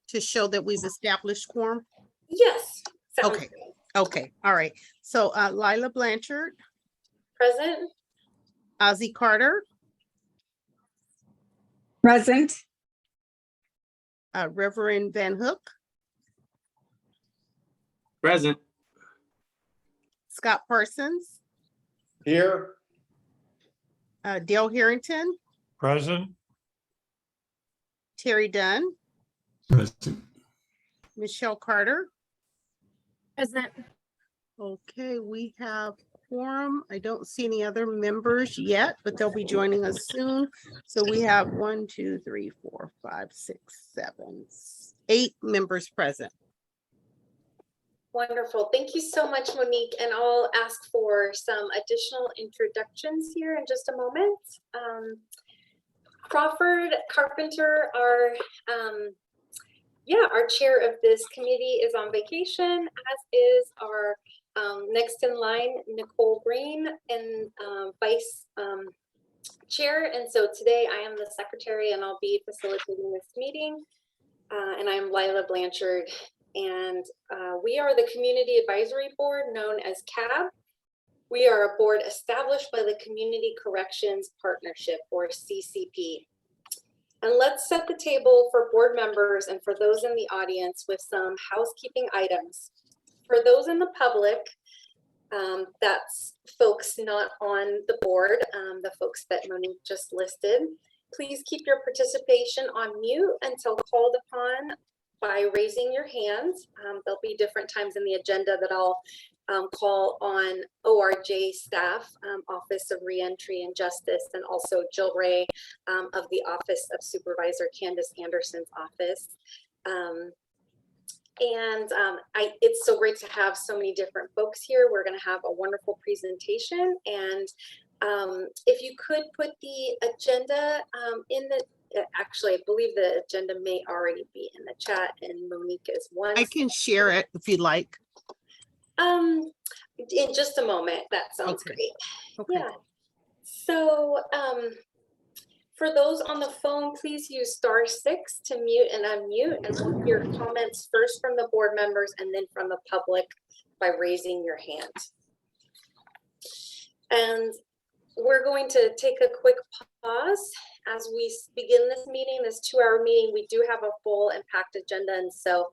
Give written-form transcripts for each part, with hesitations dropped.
to show that we've established quorum? Yes. Sounds Okay. good. Okay, all right. So Lila Blanchard, Present. Ozzy Carter, Present. Reverend Van Hook, Present. Scott Parsons, Here. Dale Harrington, Present. Terry Dunn, Present. Michelle Carter. Present. Okay, we have quorum. I don't see any other members yet, but they'll be joining us soon. So we have 1, 2, 3, 4, 5, 6, 7, 8 members present. Wonderful. Thank you so much, Monique. And I'll ask for some additional introductions here in just a moment. Crawford Carpenter, our chair of this committee, is on vacation, as is our next in line, Nicole Green, and vice chair. And so today I am the secretary and I'll be facilitating this meeting. And I'm Lila Blanchard, and we are the Community Advisory Board, known as CAB. We are a board established by the Community Corrections Partnership, or CCP. And let's set the table for board members and for those in the audience with some housekeeping items. For those in the public, that's folks not on the board, the folks that Monique just listed. Please keep your participation on mute until called upon by raising your hands. There'll be different times in the agenda that I'll call on ORJ staff, Office of Reentry and Justice, and also Jill Ray of the Office of Supervisor Candace Anderson's office. It's so great to have so many different folks here. We're going to have a wonderful presentation, and if you could put the agenda in the, actually, I believe the agenda may already be in the chat, and Monique is one. I can share it if you like. In just a moment. That sounds Okay. great. Okay. Yeah. So for those on the phone, please use *6 to mute and unmute, and we'll hear comments first from the board members and then from the public by raising your hand. And we're going to take a quick pause as we begin this meeting, this 2-hour meeting. We do have a full and packed agenda, and so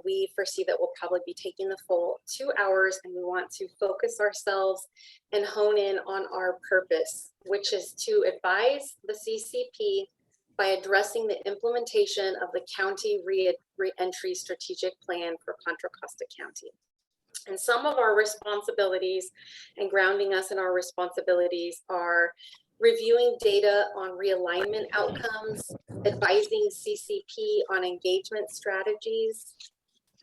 we foresee that we'll probably be taking the full 2 hours, and we want to focus ourselves and hone in on our purpose, which is to advise the CCP by addressing the implementation of the county reentry strategic plan for Contra Costa County. And some of our responsibilities and grounding us in our responsibilities are reviewing data on realignment outcomes, advising CCP on engagement strategies,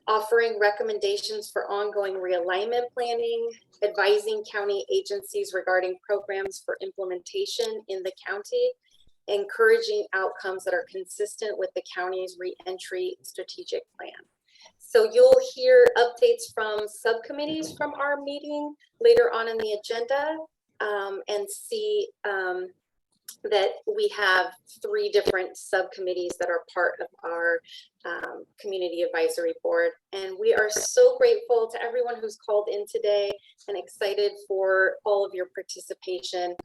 offering recommendations for ongoing realignment planning, advising county agencies regarding programs for implementation in the county, encouraging outcomes that are consistent with the county's reentry strategic plan. So you'll hear updates from subcommittees from our meeting later on in the agenda, and see that we have 3 different subcommittees that are part of our community advisory board. And we are so grateful to everyone who's called in today and excited for all of your participation.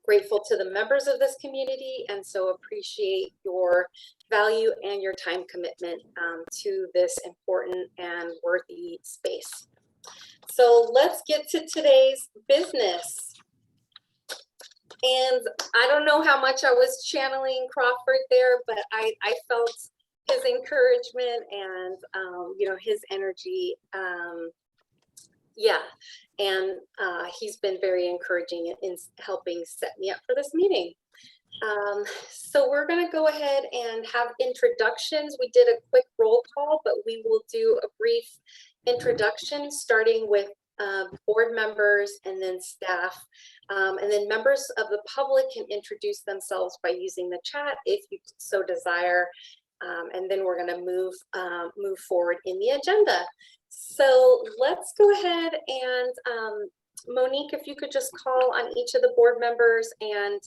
Grateful to the members of this community, and so appreciate your value and your time commitment to this important and worthy space. So let's get to today's business. And I don't know how much I was channeling Crawford there, but I felt his encouragement and his energy. And he's been very encouraging in helping set me up for this meeting. So we're going to go ahead and have introductions. We did a quick roll call, but we will do a brief introduction starting with board members and then staff. And then members of the public can introduce themselves by using the chat if you so desire. And then we're going to move forward in the agenda. So let's go ahead and Monique, if you could just call on each of the board members and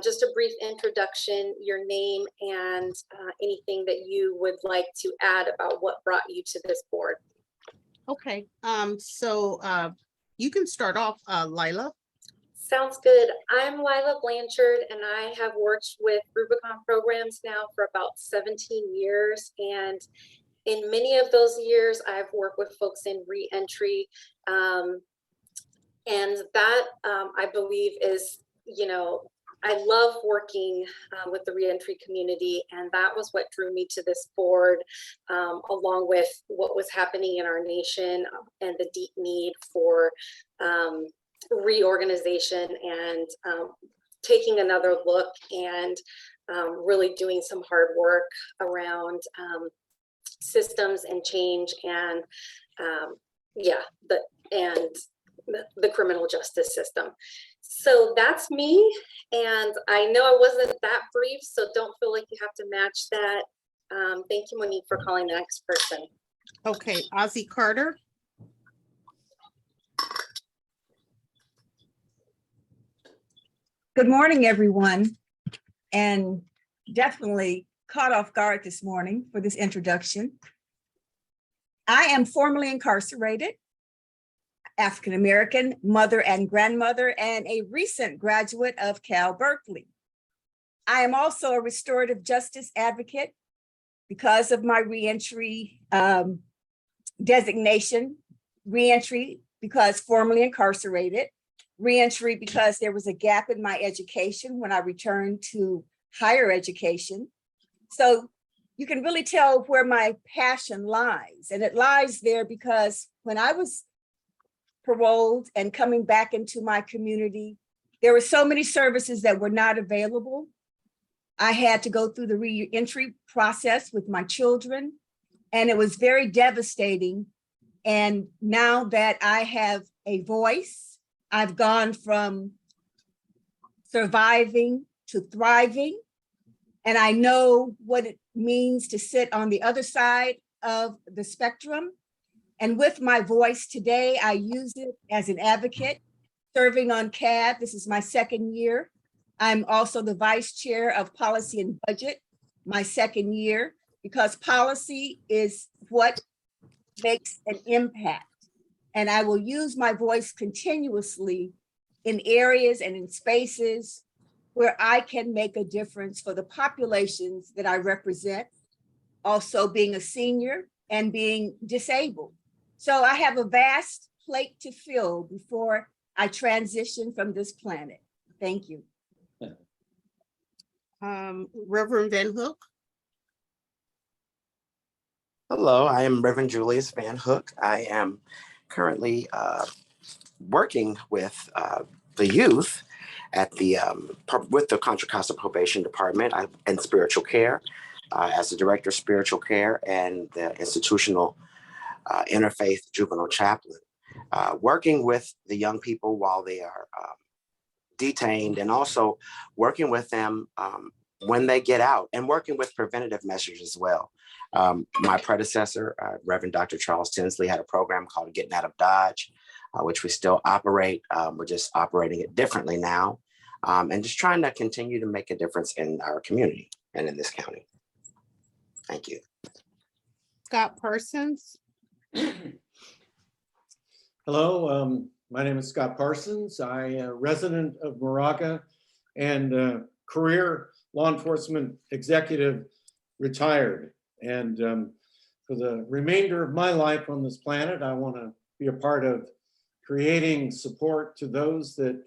just a brief introduction, your name, and anything that you would like to add about what brought you to this board. Okay, you can start off, Lila. Sounds good. I'm Lila Blanchard, and I have worked with Rubicon programs now for about 17 years. And in many of those years, I've worked with folks in reentry. And that I believe is, I love working with the reentry community, and that was what drew me to this board, along with what was happening in our nation and the deep need for reorganization and taking another look and really doing some hard work around systems and change and the criminal justice system. So that's me, and I know I wasn't that brief, so don't feel like you have to match that. Thank you, Monique, for calling the next person. Okay, Ozzy Carter. Good morning, everyone, and definitely caught off guard this morning for this introduction. I am formerly incarcerated, African-American, mother and grandmother, and a recent graduate of Cal Berkeley. I am also a restorative justice advocate because of my reentry designation, reentry because formerly incarcerated, reentry because there was a gap in my education when I returned to higher education. So you can really tell where my passion lies. And it lies there because when I was paroled and coming back into my community, there were so many services that were not available. I had to go through the reentry process with my children, and it was very devastating. And now that I have a voice, I've gone from surviving to thriving, and I know what it means to sit on the other side of the spectrum. And with my voice today, I use it as an advocate, serving on CAB. This is my second year. I'm also the vice chair of policy and budget, my second year, because policy is what makes an impact. And I will use my voice continuously in areas and in spaces where I can make a difference for the populations that I represent, also being a senior and being disabled. So I have a vast plate to fill before I transition from this planet. Thank you. Reverend Van Hook. Hello, I am Reverend Julius Van Hook. I am currently working with the youth at the with the Contra Costa Probation Department and Spiritual Care as the Director of Spiritual Care and the Institutional Interfaith Juvenile Chaplain, working with the young people while they are detained, and also working with them when they get out, and working with preventative measures as well. My predecessor, Reverend Dr. Charles Tinsley, had a program called Getting Out of Dodge, which we still operate. We're just operating it differently now, and just trying to continue to make a difference in our community and in this county. Thank you. Scott Parsons. Hello, my name is Scott Parsons. I am a resident of Moraga and career law enforcement executive, retired. And for the remainder of my life on this planet, I want to be a part of creating support to those that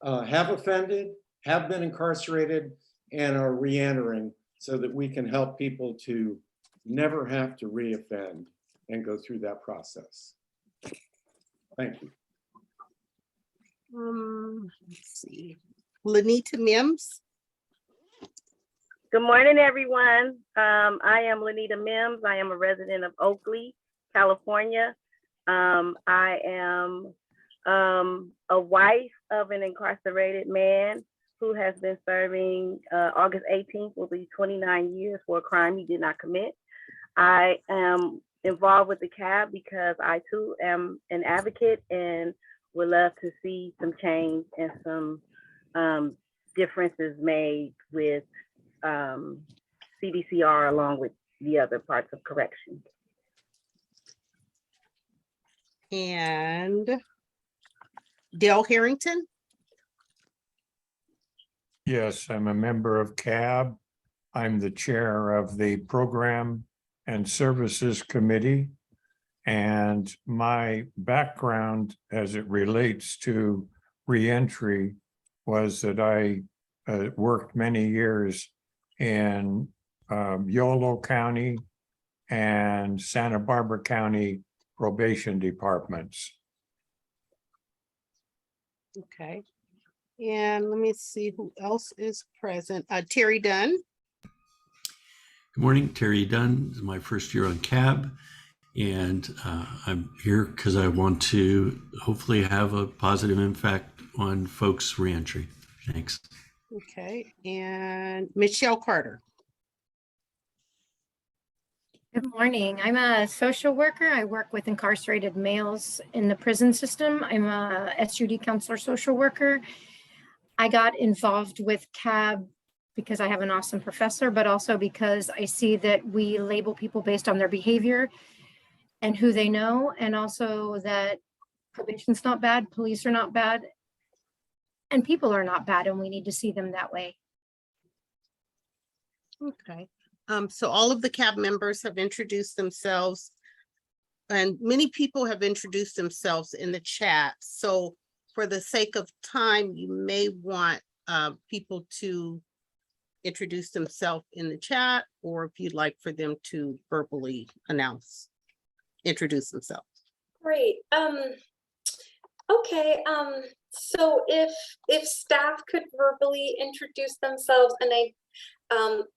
have offended, have been incarcerated, and are re-entering, so that we can help people to never have to re-offend and go through that process. Thank you. Let's see. Lenita Mims. Good morning, everyone. I am Lenita Mims. I am a resident of Oakley, California. I am a wife of an incarcerated man who has been serving August 18th will be 29 years for a crime he did not commit. I am involved with the CAB because I too am an advocate and would love to see some change and some differences made with CDCR along with the other parts of correction. And Dale Harrington? Yes, I'm a member of CAB. I'm the chair of the Program and Services Committee. And my background as it relates to reentry was that I worked many years in Yolo County and Santa Barbara County probation departments. Okay. And let me see who else is present. Terry Dunn. Good morning, Terry Dunn. This is my first year on CAB, and I'm here because I want to hopefully have a positive impact on folks' reentry. Thanks. Okay. And Michelle Carter. Good morning. I'm a social worker. I work with incarcerated males in the prison system. I'm a SUD counselor social worker. I got involved with CAB because I have an awesome professor, but also because I see that we label people based on their behavior and who they know, and also that probation's not bad, police are not bad, and people are not bad, and we need to see them that way. Okay. So all of the CAB members have introduced themselves, and many people have introduced themselves in the chat. So for the sake of time, you may want people to introduce themselves in the chat, or if you'd like for them to verbally introduce themselves. Great. Okay. So if staff could verbally introduce themselves, and I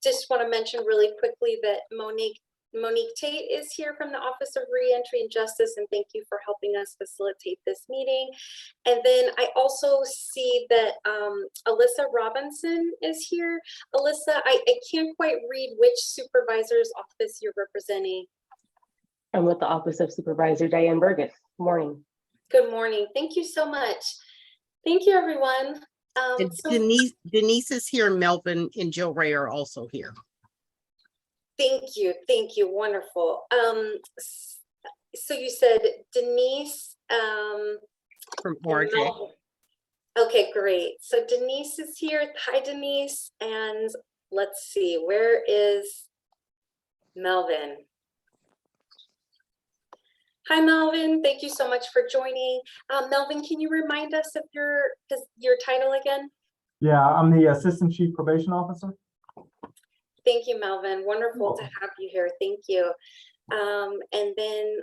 just want to mention really quickly that Monique Tate is here from the Office of Reentry and Justice, and thank you for helping us facilitate this meeting. And then I also see that Alyssa Robinson is here. Alyssa, I can't quite read which supervisor's office you're representing. I'm with the Office of Supervisor Diane Burgess. Good morning. Good morning. Thank you so much. Thank you, everyone. And So Denise is here, Melvin and Jill Ray are also here. thank you. Wonderful. So you said Denise From and RJ. Melvin. Okay, great. So Denise is here. Hi, Denise. And let's see, where is Melvin? Hi, Melvin. Thank you so much for joining. Melvin, can you remind us of your title again? Yeah, I'm the Assistant Chief Probation Officer. Thank you, Melvin. Wonderful to have you here. Thank you. And then,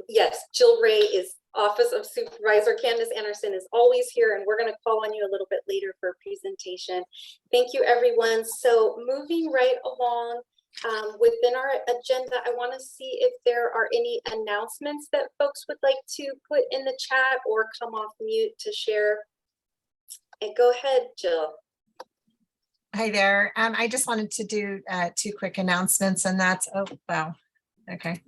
yes, Jill Ray is Office of Supervisor. Candace Anderson is always here, and we're going to call on you a little bit later for a presentation. Thank you, everyone. So moving right along, within our agenda, I want to see if there are any announcements that folks would like to put in the chat or come off mute to share. And go ahead, Jill. Hi there. I just wanted to do 2 quick announcements, and that's, oh, wow. Okay.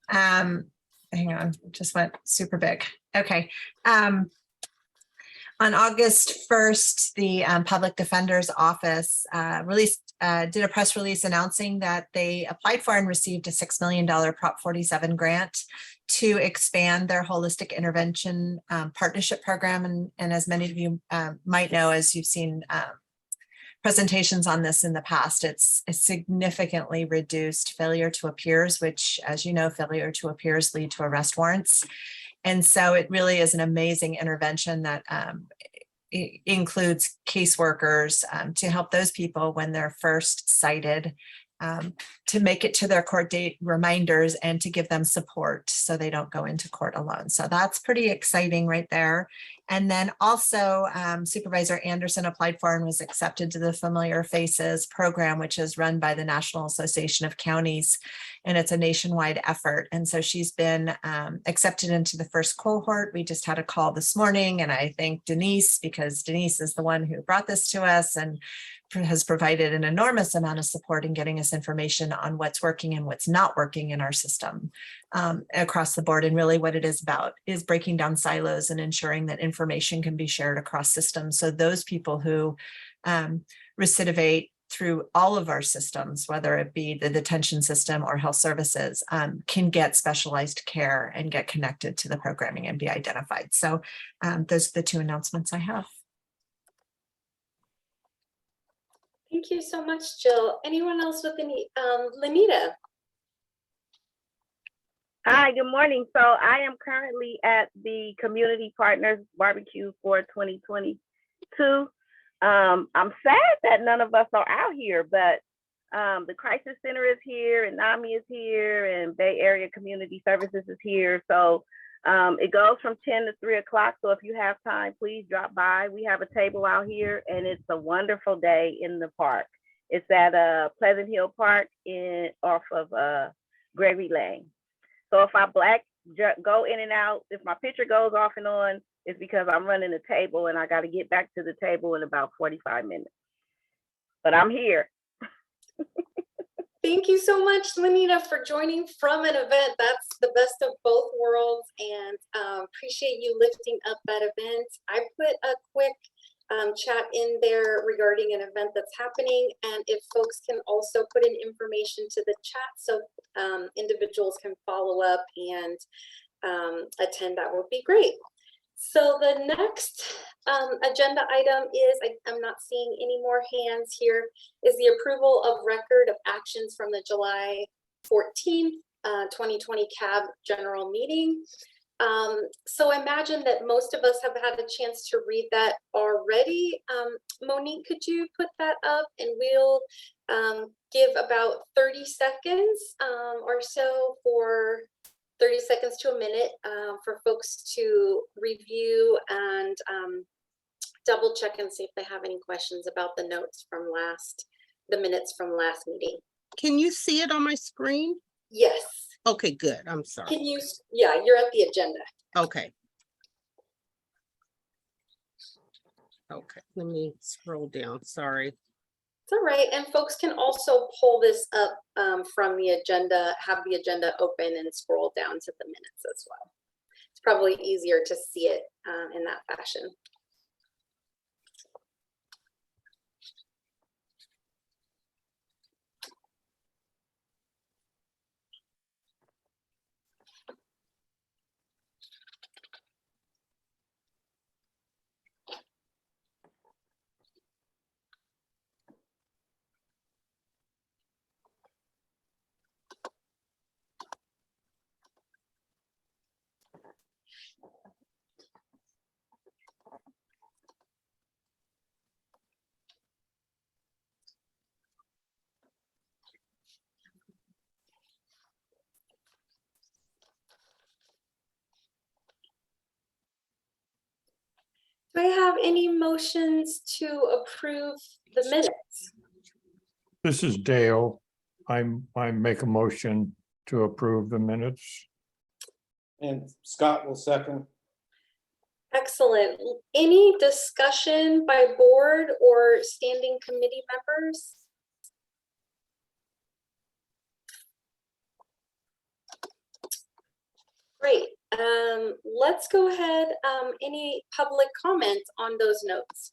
Hang on, it just went super big. Okay. On August 1st, the Public Defender's Office did a press release announcing that they applied for and received a $6 million Prop 47 grant to expand their holistic intervention partnership program. And as many of you might know, as you've seen presentations on this in the past, it's significantly reduced failure to appears, which, as you know, failure to appears lead to arrest warrants. And so it really is an amazing intervention that includes caseworkers to help those people when they're first cited, to make it to their court date reminders and to give them support so they don't go into court alone. So that's pretty exciting right there. And then also Supervisor Anderson applied for and was accepted to the Familiar Faces program, which is run by the National Association of Counties, and it's a nationwide effort. And so she's been accepted into the first cohort. We just had a call this morning, and I thank Denise, because Denise is the one who brought this to us and has provided an enormous amount of support in getting us information on what's working and what's not working in our system across the board. And really what it is about is breaking down silos and ensuring that information can be shared across systems. So those people who recidivate through all of our systems, whether it be the detention system or health services, can get specialized care and get connected to the programming and be identified. So those are the two announcements I have. Thank you so much, Jill. Anyone else with any, Lenita? Hi, good morning. So I am currently at the Community Partners Barbecue for 2022. I'm sad that none of us are out here, but the Crisis Center is here, and NAMI is here, and Bay Area Community Services is here. So it goes from 10 to 3 o'clock. So if you have time, please drop by. We have a table out here, and it's a wonderful day in the park. It's at Pleasant Hill Park off of Gravy Lane. So if I go in and out, if my picture goes off and on, it's because I'm running the table and I got to get back to the table in about 45 minutes. But I'm here. Thank you so much, Lenita, for joining from an event. That's the best of both worlds, and appreciate you lifting up that event. I put a quick chat in there regarding an event that's happening, and if folks can also put in information to the chat so individuals can follow up and attend, that would be great. So the next agenda item is, I'm not seeing any more hands here, is the approval of record of actions from the July 14th, 2020 CAB general meeting. So I imagine that most of us have had a chance to read that already. Monique, could you put that up, and we'll give about 30 seconds or so, for 30 seconds to a minute for folks to review and double check and see if they have any questions about the notes from the minutes from last meeting. Can you see it on my screen? Yes. Okay, good. I'm sorry. Can you, yeah, you're at the agenda. Okay. Okay, let me scroll down. Sorry. It's all right. And folks can also pull this up from the agenda, have the agenda open and scroll down to the minutes as well. It's probably easier to see it in that fashion. Do I have any motions to approve the minutes? This is Dale. I make a motion to approve the minutes. And Scott will second. Excellent. Any discussion by board or standing committee members? Great. Let's go ahead. Any public comments on those notes?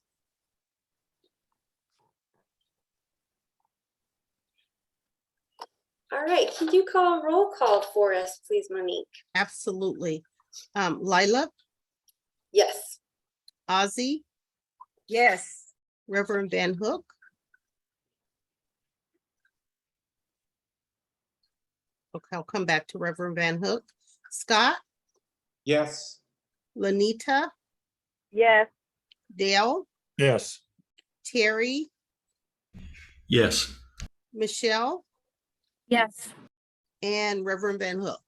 All right, can you call a roll call for us, please, Monique? Absolutely. Lila, Yes. Ozzy, Yes. Reverend Van Hook, okay, I'll come back to Reverend Van Hook. Scott, Yes. Lenita, Yes. Dale, Yes. Terry, Yes. Michelle, Yes. and Reverend Van Hook.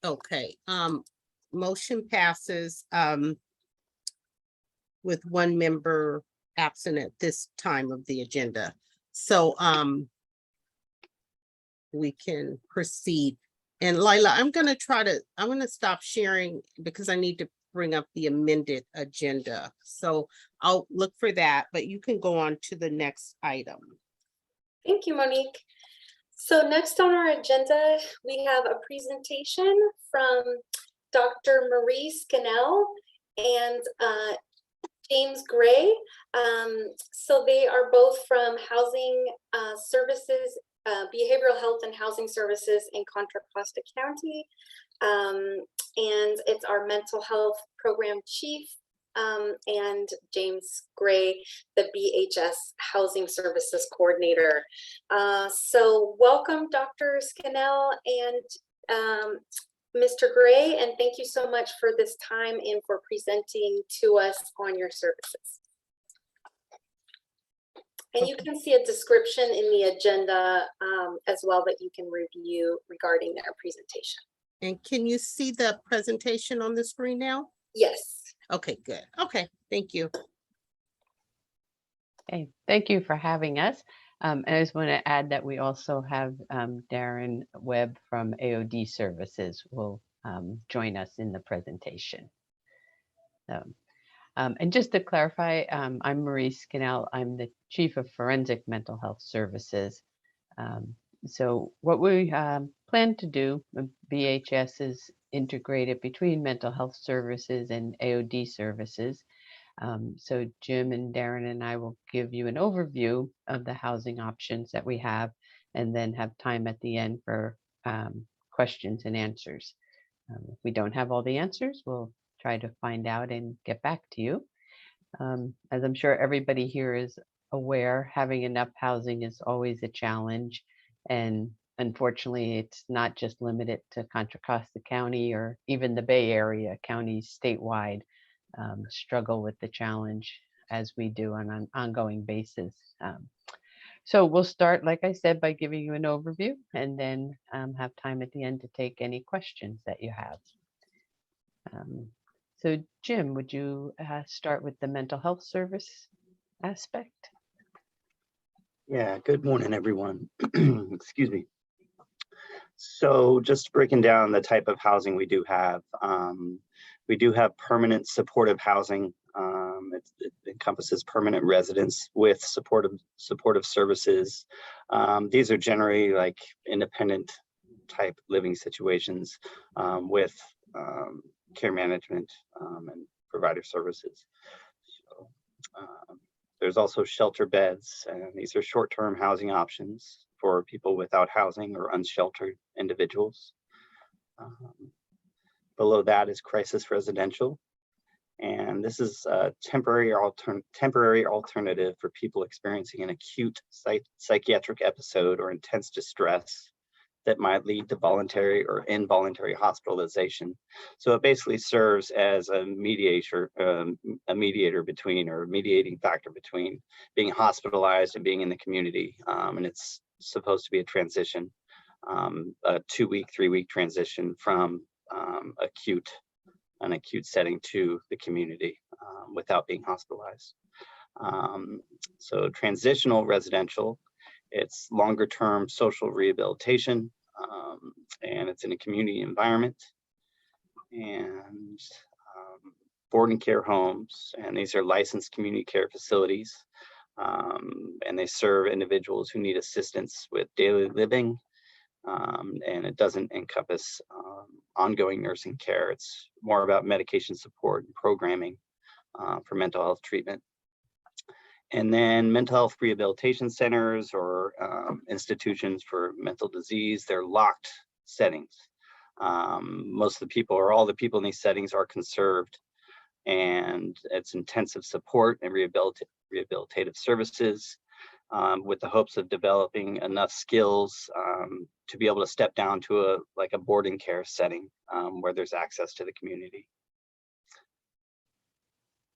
Okay, motion passes with one member absent at this time of the agenda. So we can proceed. And Lila, I'm gonna stop sharing because I need to bring up the amended agenda. So I'll look for that, but you can go on to the next item. Thank you, Monique. So next on our agenda, we have a presentation from Dr. Marie Scannell and James Gray. So they are both from Housing Services, Behavioral Health and Housing Services in Contra Costa County. And it's our mental health program chief, and James Gray, the BHS Housing Services Coordinator. So welcome, Dr. Scannell and Mr. Gray, and thank you so much for this time and for presenting to us on your services. And you can see a description in the agenda as well that you can review regarding their presentation. And can you see the presentation on the screen now? Yes. Okay, good. Okay, thank you. Okay, thank you for having us. And I just want to add that we also have Darren Webb from Aod Services will join us in the presentation. And just to clarify, I'm Marie Scannell. I'm the Chief of Forensic Mental Health Services. So what we plan to do, BHS is integrated between mental health services and AOD services. So Jim and Darren and I will give you an overview of the housing options that we have, and then have time at the end for questions and answers. If we don't have all the answers, we'll try to find out and get back to you. As I'm sure everybody here is aware, having enough housing is always a challenge. And unfortunately, it's not just limited to Contra Costa County or even the Bay Area. Counties statewide struggle with the challenge, as we do on an ongoing basis. So we'll start, like I said, by giving you an overview, and then have time at the end to take any questions that you have. So Jim, would you start with the mental health service aspect? Yeah, good morning, everyone. Excuse me. So just breaking down the type of housing we do have. We do have permanent supportive housing. It encompasses permanent residence with supportive services. These are generally like independent type living situations with care management and provider services. So, there's also shelter beds, and these are short-term housing options for people without housing or unsheltered individuals. Below that is crisis residential, and this is a temporary alternative for people experiencing an acute psychiatric episode or intense distress that might lead to voluntary or involuntary hospitalization. So it basically serves as a mediator between, or a mediating factor between being hospitalized and being in the community. And it's supposed to be a transition, a 2-week, 3-week transition from an acute setting to the community without being hospitalized. So transitional residential, it's longer term social rehabilitation, and it's in a community environment, and board and care homes, and these are licensed community care facilities, and they serve individuals who need assistance with daily living, and it doesn't encompass ongoing nursing care. It's more about medication support and programming for mental health treatment. And then mental health rehabilitation centers or institutions for mental disease, they're locked settings. Most of the people, or all the people in these settings, are conserved, and it's intensive support and rehabilitative services with the hopes of developing enough skills to be able to step down to a boarding care setting where there's access to the community.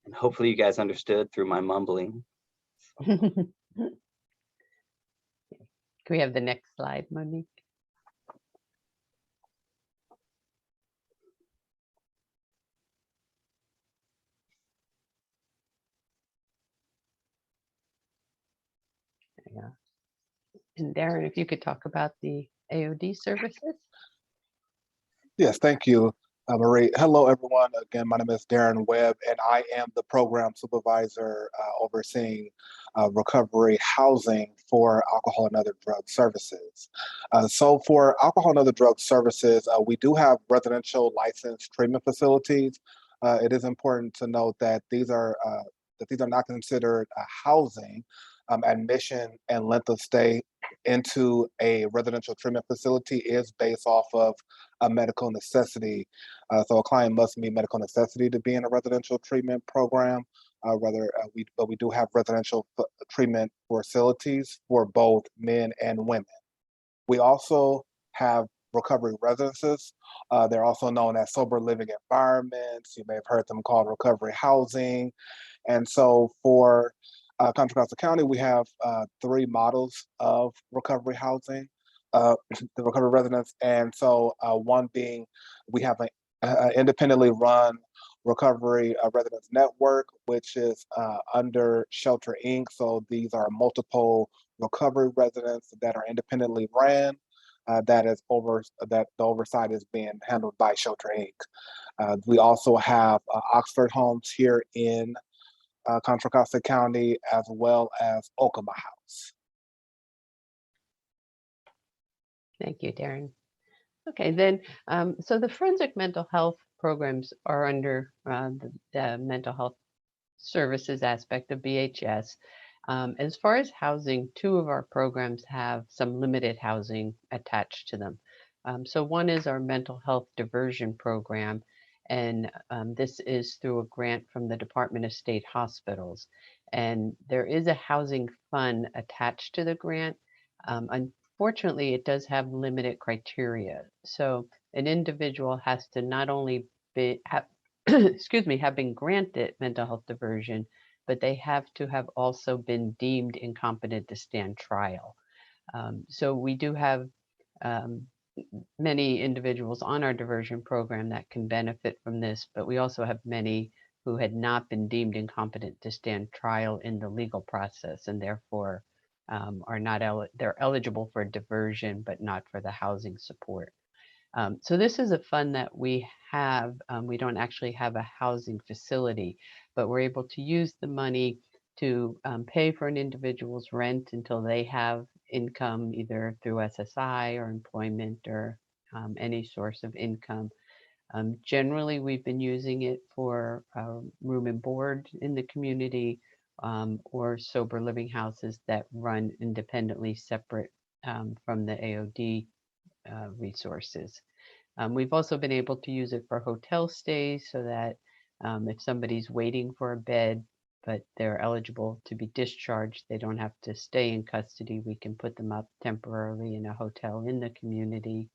And hopefully you guys understood through my mumbling. Can we have the next slide, Monique? Yeah. And Darren, if you could talk about the AOD services. Yes, thank you. Marie, hello everyone. Again, my name is Darren Webb, and I am the program supervisor overseeing recovery housing for alcohol and other drug services. So for alcohol and other drug services, we do have residential licensed treatment facilities. It is important to note that these are not considered housing. Admission and length of stay into a residential treatment facility is based off of a medical necessity. So a client must meet medical necessity to be in a residential treatment program. But we do have residential treatment facilities for both men and women. We also have recovery residences. They're also known as sober living environments. You may have heard them called recovery housing. And so for Contra Costa County, we have 3 models of recovery housing, the recovery residence. And so one being, we have an independently run recovery residence network, which is under Shelter Inc. So these are multiple recovery residents that are independently ran. That the oversight is being handled by Shelter Inc. We also have Oxford Homes here in Contra Costa County, as well as Okama House. Thank you, Darren. Okay, then, so the forensic mental health programs are under the mental health services aspect of BHS. As far as housing, 2 of our programs have some limited housing attached to them. So one is our mental health diversion program, and this is through a grant from the Department of State Hospitals. And there is a housing fund attached to the grant. Unfortunately, it does have limited criteria. So an individual has to not only have been granted mental health diversion, but they have to have also been deemed incompetent to stand trial. So we do have many individuals on our diversion program that can benefit from this, but we also have many who had not been deemed incompetent to stand trial in the legal process, and therefore are not they're eligible for diversion, but not for the housing support. So this is a fund that we have. We don't actually have a housing facility, but we're able to use the money to pay for an individual's rent until they have income, either through SSI or employment or any source of income. Generally, we've been using it for room and board in the community, or sober living houses that run independently separate from the AOD resources. We've also been able to use it for hotel stays so that if somebody's waiting for a bed, but they're eligible to be discharged, they don't have to stay in custody. We can put them up temporarily in a hotel in the community.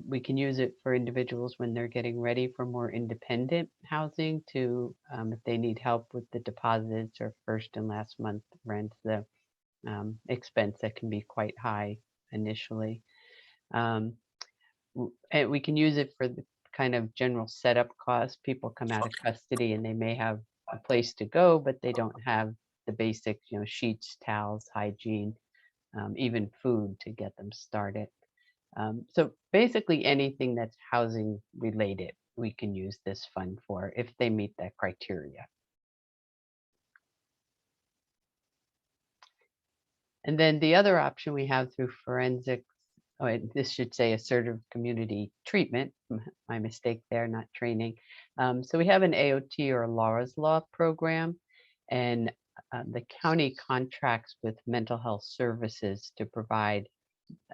We can use it for individuals when they're getting ready for more independent housing to, if they need help with the deposits or first and last month rent, the expense that can be quite high initially. And we can use it for the kind of general setup costs. People come out of custody and they may have a place to go, but they don't have the basic, sheets, towels, hygiene, even food to get them started. So basically anything that's housing related, we can use this fund for if they meet that criteria. And then the other option we have through forensics, this should say assertive community treatment, my mistake there, not training. So we have an AOT or Laura's Law program, and the county contracts with mental health services to provide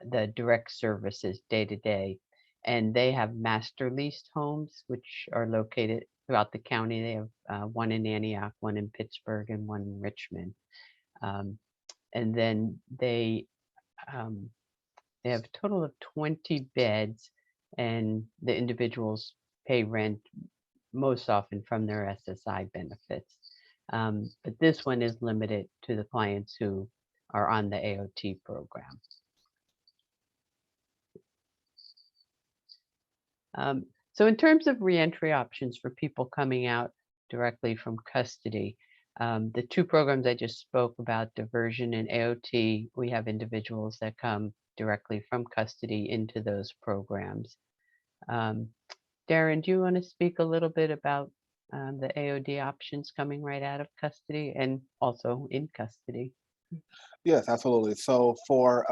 the direct services day to day. And they have master leased homes, which are located throughout the county. They have one in Antioch, one in Pittsburgh, and one in Richmond. And then they have a total of 20 beds, and the individuals pay rent most often from their SSI benefits. But this one is limited to the clients who are on the AOT program. So in terms of reentry options for people coming out directly from custody, the 2 programs I just spoke about, diversion and AOT, we have individuals that come directly from custody into those programs. Darren, do you want to speak a little bit about the AOD options coming right out of custody and also in custody? Yes, absolutely. So for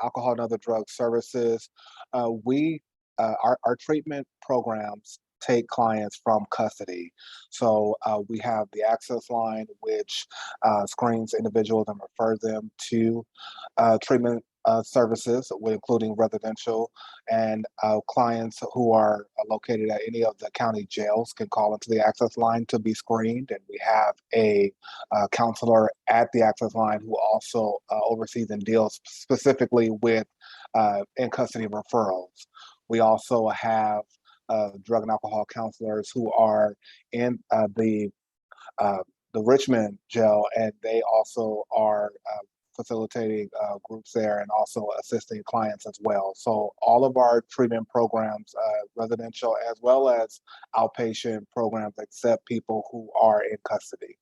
alcohol and other drug services, our treatment programs take clients from custody. So we have the access line, which screens individuals and refers them to treatment services, including residential, and clients who are located at any of the county jails can call into the access line to be screened. And we have a counselor at the access line who also oversees and deals specifically with in custody referrals. We also have drug and alcohol counselors who are in the Richmond jail, and they also are facilitating groups there and also assisting clients as well. So all of our treatment programs, residential as well as outpatient programs, accept people who are in custody.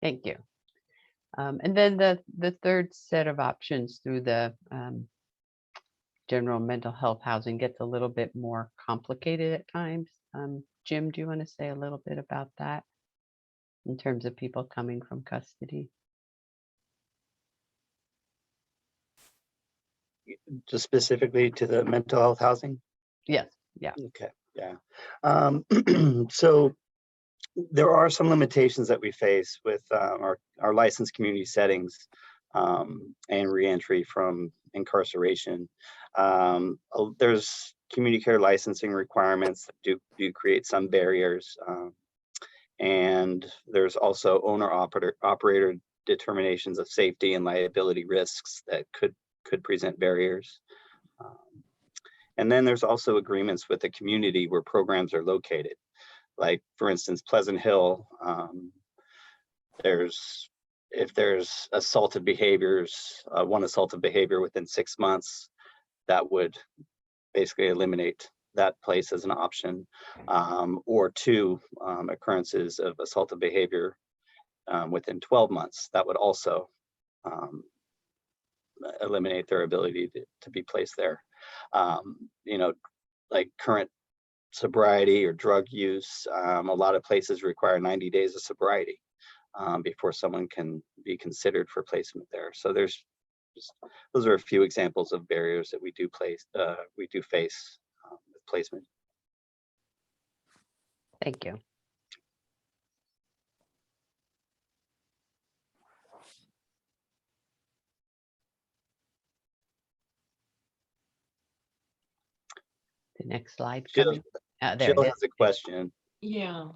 Thank you. And then the third set of options through the general mental health housing gets a little bit more complicated at times. Jim, do you want to say a little bit about that in terms of people coming from custody? Just specifically to the mental health housing? Yes, yeah. Okay, yeah. So there are some limitations that we face with our licensed community settings and reentry from incarceration. There's community care licensing requirements that do create some barriers. And there's also owner-operator determinations of safety and liability risks that could present barriers. And then there's also agreements with the community where programs are located. Like, for instance, Pleasant Hill, if there's assaultive behaviors, one assaultive behavior within 6 months, that would basically eliminate that place as an option, or 2 occurrences of assaultive behavior within 12 months, that would also eliminate their ability to be placed there. You know, like current sobriety or drug use, a lot of places require 90 days of sobriety before someone can be considered for placement there. So those are a few examples of barriers that we do face with placement. Thank you. The next slide. Jill There it is. has a question. Yeah.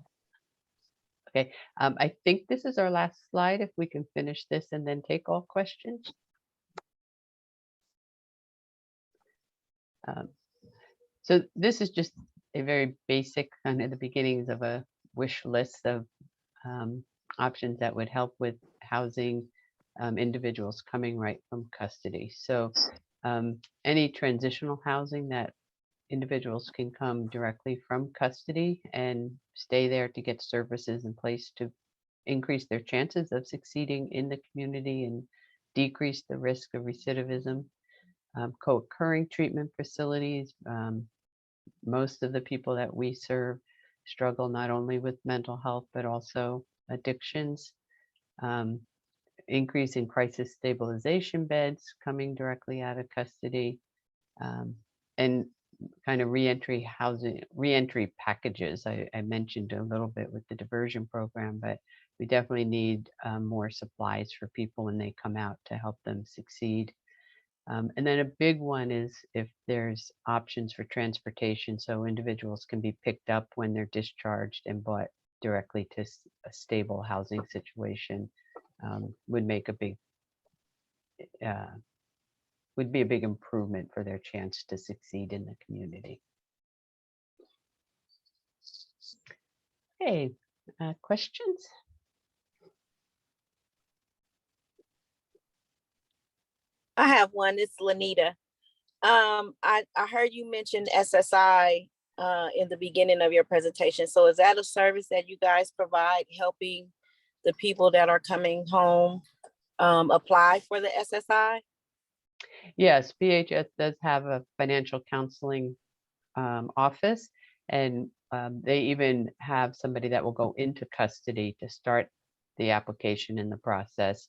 Okay, I think this is our last slide. If we can finish this and then take all questions. So this is just a very basic kind of the beginnings of a wish list of options that would help with housing individuals coming right from custody. So any transitional housing that individuals can come directly from custody and stay there to get services in place to increase their chances of succeeding in the community and decrease the risk of recidivism. Co-occurring treatment facilities. Most of the people that we serve struggle not only with mental health, but also addictions. Increase in crisis stabilization beds coming directly out of custody. And kind of reentry housing, reentry packages. I mentioned a little bit with the diversion program, but we definitely need more supplies for people when they come out to help them succeed. And then a big one is if there's options for transportation, so individuals can be picked up when they're discharged and brought directly to a stable housing situation, would make a big would be a big improvement for their chance to succeed in the community. Okay, questions? I have one. It's Lanita. I heard you mention SSI in the beginning of your presentation. So is that a service that you guys provide, helping the people that are coming home apply for the SSI? Yes, BHS does have a financial counseling office. And they even have somebody that will go into custody to start the application in the process.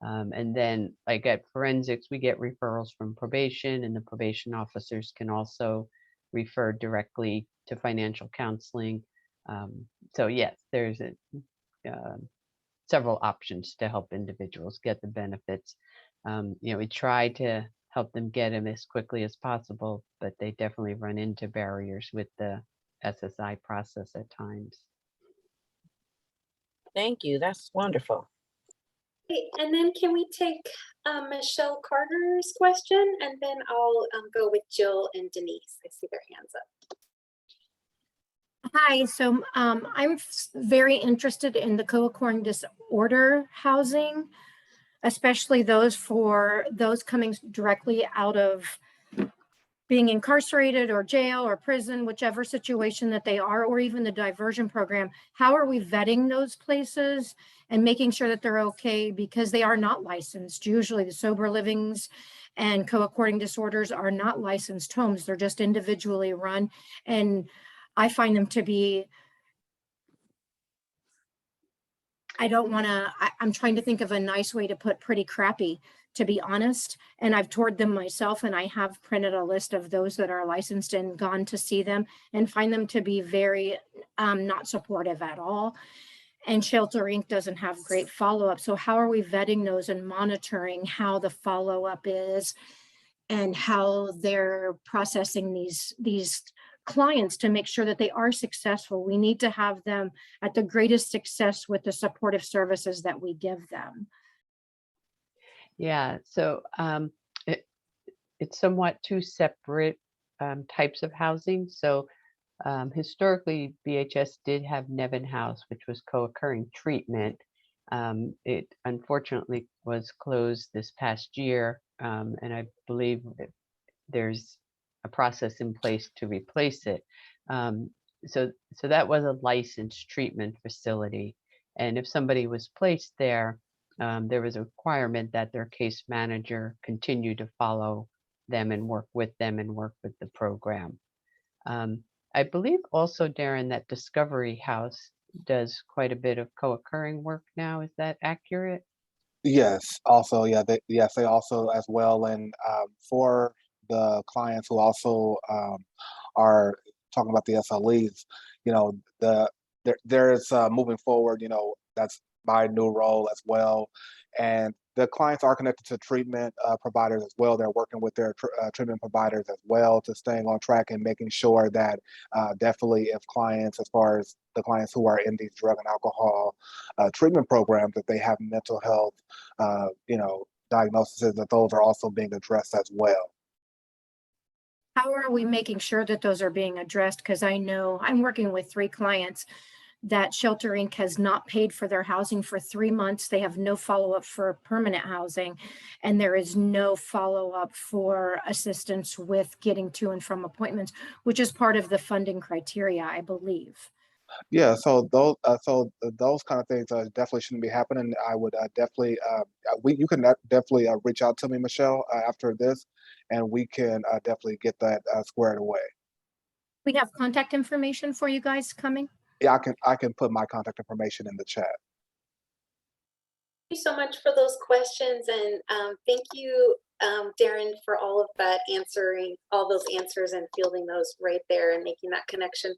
And then like at forensics, we get referrals from probation, and the probation officers can also refer directly to financial counseling. So yes, there's several options to help individuals get the benefits. We try to help them get them as quickly as possible, but they definitely run into barriers with the SSI process at times. Thank you. That's wonderful. Okay, and then can we take Michelle Carter's question, and then I'll go with Jill and Denise. I see their hands up. Hi, so I'm very interested in the co-occurring disorder housing, especially those coming directly out of being incarcerated or jail or prison, whichever situation that they are, or even the diversion program. How are we vetting those places and making sure that they're okay, because they are not licensed? Usually the sober livings and co-occurring disorders are not licensed homes. They're just individually run. And I find them to be, I'm trying to think of a nice way to put pretty crappy, to be honest. And I've toured them myself, and I have printed a list of those that are licensed and gone to see them, and find them to be very not supportive at all. And Shelter Inc. doesn't have great follow-up. So how are we vetting those and monitoring how the follow-up is and how they're processing these clients to make sure that they are successful? We need to have them at the greatest success with the supportive services that we give them. Yeah, so it's somewhat two separate types of housing. So historically, BHS did have Nevin House, which was co-occurring treatment. It unfortunately was closed this past year, and I believe there's a process in place to replace it. So that was a licensed treatment facility. And if somebody was placed there, there was a requirement that their case manager continue to follow them and work with them and work with the program. I believe also, Darren, that Discovery House does quite a bit of co-occurring work now. Is that accurate? Yes, also, yeah, they also as well. And for the clients who also are talking about the SLEs, there's moving forward, that's my new role as well. And the clients are connected to treatment providers as well. They're working with their treatment providers as well to staying on track and making sure that definitely if clients, as far as the clients who are in these drug and alcohol treatment programs, that they have mental health, diagnoses, that those are also being addressed as well. How are we making sure that those are being addressed? Because I know I'm working with 3 clients that Shelter Inc. has not paid for their housing for 3 months. They have no follow-up for permanent housing, and there is no follow-up for assistance with getting to and from appointments, which is part of the funding criteria, I believe. Yeah, so those kind of things definitely shouldn't be happening. I would definitely you can definitely reach out to me, Michelle, after this, and we can definitely get that squared away. We have contact information for you guys coming. Yeah, I can put my contact information in the chat. Thank you so much for those questions, and thank you, Darren, for all of that, answering all those answers and fielding those right there and making that connection.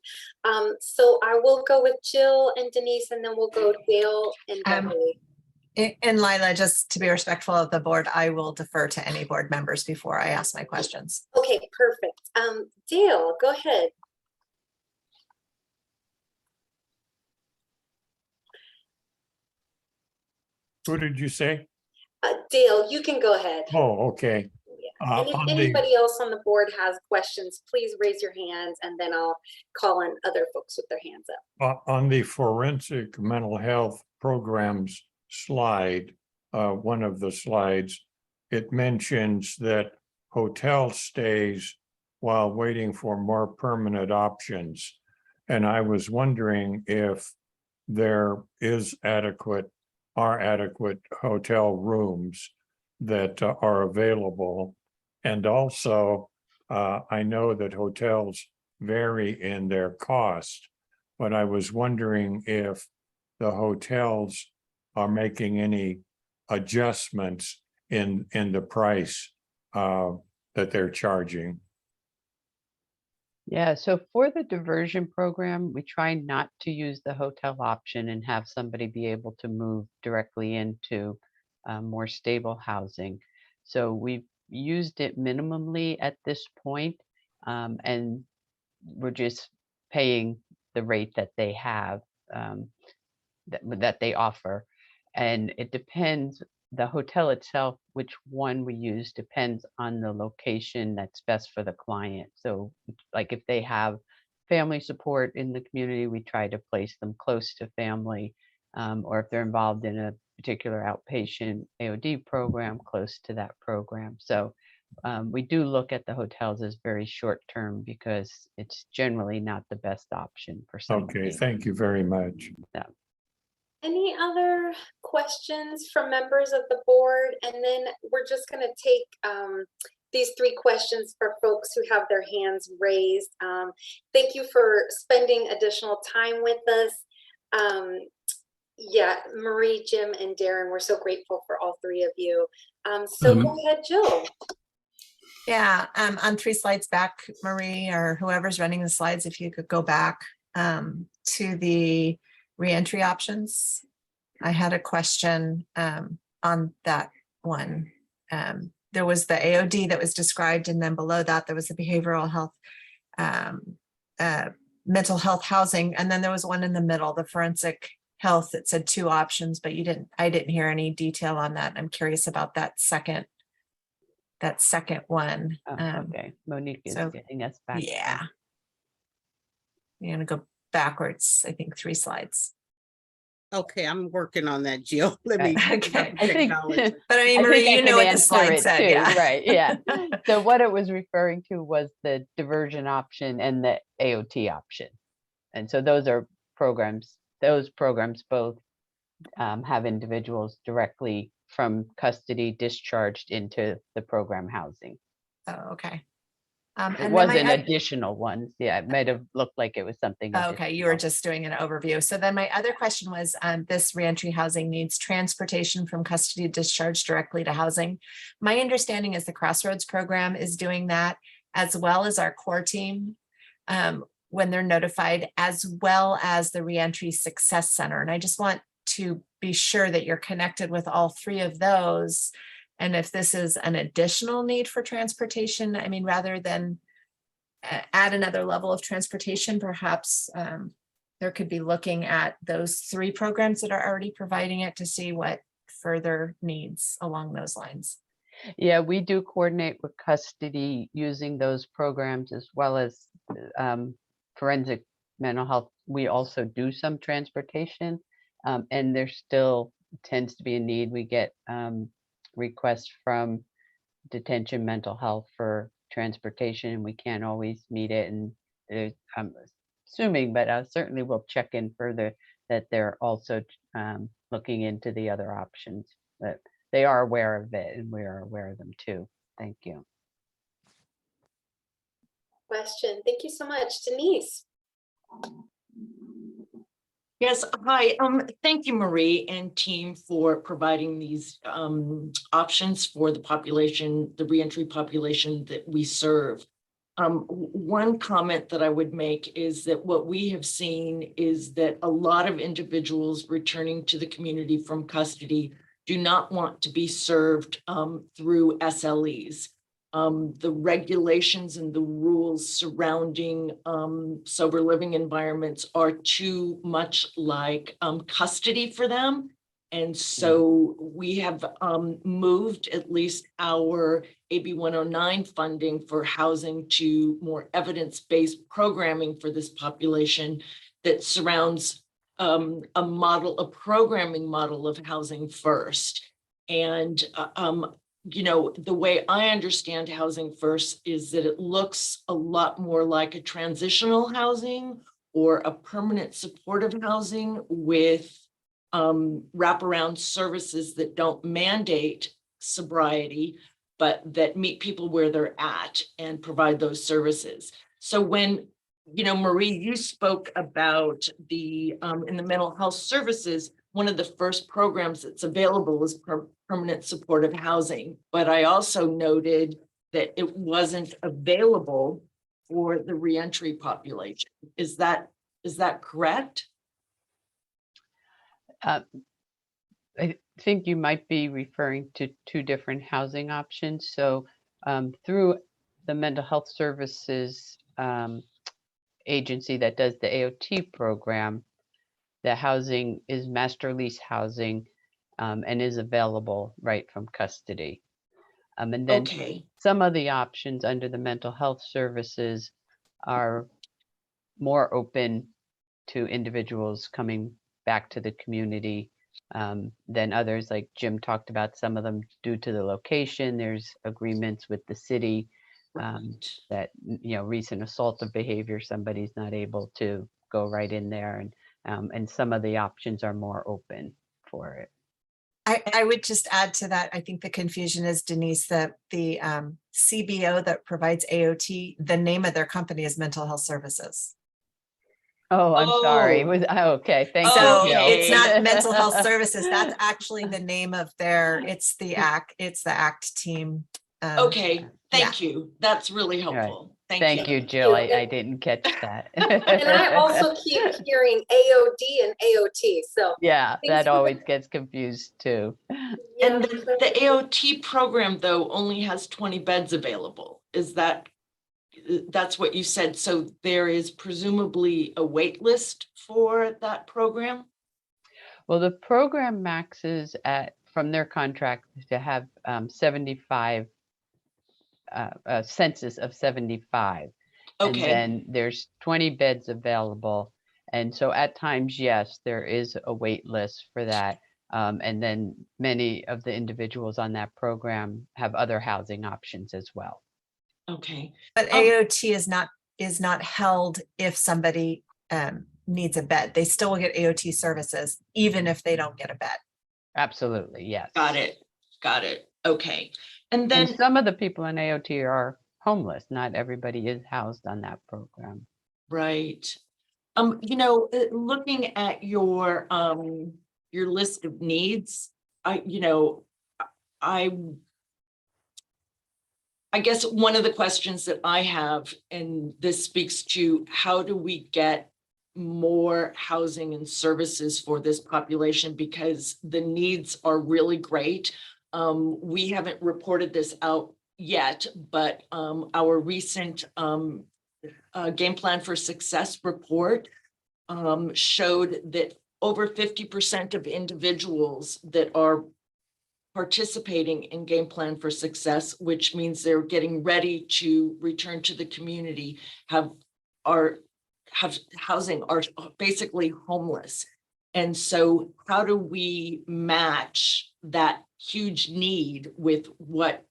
So I will go with Jill and Denise, and then we'll go to Dale and Beverly. And Lila, just to be respectful of the board, I will defer to any board members before I ask my questions. Okay, perfect. Dale, go ahead. Who did you say? Dale, you can go ahead. Oh, okay. Yeah. And if anybody else on the board has questions, please raise your hands, and then I'll call on other folks with their hands up. On the forensic mental health programs slide, one of the slides, it mentions that hotel stays while waiting for more permanent options. And I was wondering if there are adequate hotel rooms that are available. And also, I know that hotels vary in their cost. But I was wondering if the hotels are making any adjustments in the price that they're charging. Yeah, so for the diversion program, we try not to use the hotel option and have somebody be able to move directly into more stable housing. So we've used it minimally at this point, and we're just paying the rate that they have, that they offer. And it depends, the hotel itself, which one we use depends on the location that's best for the client. So like if they have family support in the community, we try to place them close to family, or if they're involved in a particular outpatient AOD program, close to that program. So we do look at the hotels as very short term because it's generally not the best option for somebody. Okay, thank you very much. Yeah. Any other questions from members of the board? And then we're just going to take these 3 questions for folks who have their hands raised. Thank you for spending additional time with us. Yeah, Marie, Jim, and Darren, we're so grateful for all 3 of you. So go ahead, Jill. Yeah, on 3 slides back, Marie, or whoever's running the slides, if you could go back to the reentry options. I had a question on that one. There was the AOD that was described, and then below that, there was the behavioral health, mental health housing, and then there was one in the middle, the forensic health, that said 2 options, but I didn't hear any detail on that. I'm curious about that second one. Okay, Monique is getting us back. Yeah. You're gonna go backwards, I think 3 slides. Okay, I'm working on that, Jill. Let me. Okay. I think, But I mean, Marie, you know what the slide said, yeah. Right, yeah. So what it was referring to was the diversion option and the AOT option. And so those programs both have individuals directly from custody discharged into the program housing. Oh, okay. It wasn't additional ones. Yeah, it might have looked like it was something. Okay, you were just doing an overview. So then my other question was, this reentry housing needs transportation from custody discharge directly to housing. My understanding is the Crossroads program is doing that, as well as our core team when they're notified, as well as the Reentry Success Center. And I just want to be sure that you're connected with all 3 of those. And if this is an additional need for transportation, I mean, rather than add another level of transportation, perhaps there could be looking at those 3 programs that are already providing it to see what further needs along those lines. Yeah, we do coordinate with custody using those programs, as well as forensic mental health. We also do some transportation, and there still tends to be a need. We get requests from detention mental health for transportation, and we can't always meet it. And I'm assuming, but certainly we'll check in further that they're also looking into the other options. But they are aware of it, and we are aware of them too. Thank you. Question. Thank you so much, Denise. Yes, hi. Thank you, Marie and team, for providing these options for the population, the reentry population that we serve. One comment that I would make is that what we have seen is that a lot of individuals returning to the community from custody do not want to be served through SLEs. The regulations and the rules surrounding sober living environments are too much like custody for them. And so we have moved at least our AB 109 funding for housing to more evidence-based programming for this population that surrounds a programming model of housing first. And you know, the way I understand housing first is that it looks a lot more like a transitional housing or a permanent supportive housing with wraparound services that don't mandate sobriety, but that meet people where they're at and provide those services. So when you know, Marie, you spoke about the, in the mental health services, one of the first programs that's available is permanent supportive housing. But I also noted that it wasn't available for the reentry population. Is that correct? I think you might be referring to two different housing options. So through the mental health services agency that does the AOT program, the housing is master lease housing and is available right from custody. And then some of the options under the mental health services are more open to individuals coming back to the community than others. Like Jim talked about, some of them due to the location, there's agreements with the city that, you know, recent assaultive behavior, somebody's not able to go right in there, and some of the options are more open for it. I would just add to that. I think the confusion is, Denise, that the CBO that provides AOT, the name of their company is Mental Health Services. Oh, I'm sorry. Okay, thank you. So Jill. it's not Mental Health Services. That's actually the name of their, it's the ACT team. Okay, thank you. That's really helpful. Thank you, Jill. I didn't catch that. And I also keep hearing AOD and AOT. So yeah, that always gets confused too. And the AOT program, though, only has 20 beds available. Is that's what you said? So there is presumably a wait list for that program? Well, the program maxes at, from their contract, to have 75, a census of 75. Okay. And then there's 20 beds available. And so at times, yes, there is a wait list for that. And then many of the individuals on that program have other housing options as well. Okay. But AOT is not held if somebody needs a bed. They still will get AOT services, even if they don't get a bed. Absolutely, yes. Got it. Got it. Okay. And then some of the people in AOT are homeless. Not everybody is housed on that program. Right. You know, looking at your list of needs, I guess one of the questions that I have, and this speaks to how do we get more housing and services for this population, because the needs are really great. We haven't reported this out yet, but our recent Game Plan for Success report showed that over 50% of individuals that are participating in Game Plan for Success, which means they're getting ready to return to the community, have housing, are basically homeless. And so how do we match that huge need with what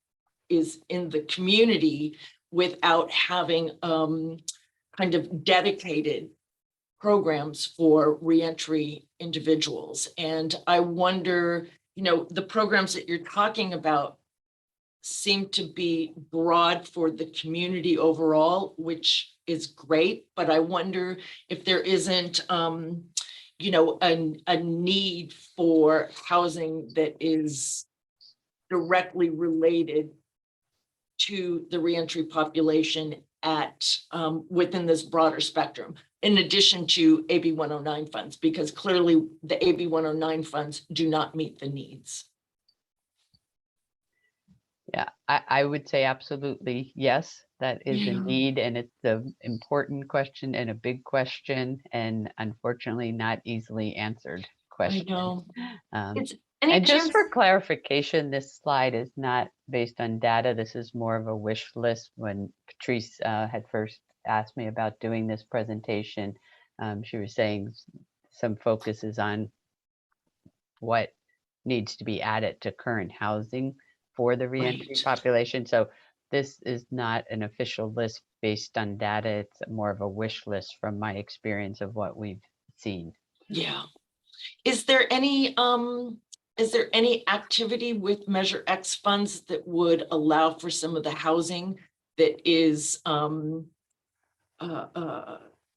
is in the community without having kind of dedicated programs for reentry individuals? And I wonder, you know, the programs that you're talking about seem to be broad for the community overall, which is great, but I wonder if there isn't, you know, a need for housing that is directly related to the reentry population at within this broader spectrum, in addition to AB 109 funds, because clearly the AB 109 funds do not meet the needs. Yeah, I would say absolutely yes, that is a need, and it's an important question and a big question, and unfortunately not easily answered question. I know. And just for clarification, this slide is not based on data. This is more of a wish list. When Patrice had first asked me about doing this presentation, she was saying some focus is on what needs to be added to current housing for the reentry population. So this is not an official list based on data. It's more of a wish list from my experience of what we've seen. Yeah. Is there any activity with Measurex funds that would allow for some of the housing that is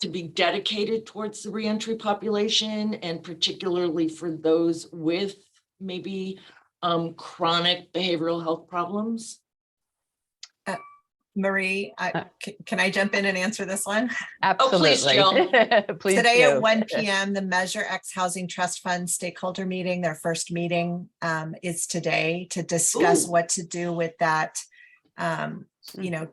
to be dedicated towards the reentry population, and particularly for those with maybe chronic behavioral health problems? Marie, can I jump in and answer this one? Absolutely. Oh, please, Jill. Please Today do. at 1 p.m., the Measurex Housing Trust Fund stakeholder meeting, their first meeting is today to discuss what to do with that. You know,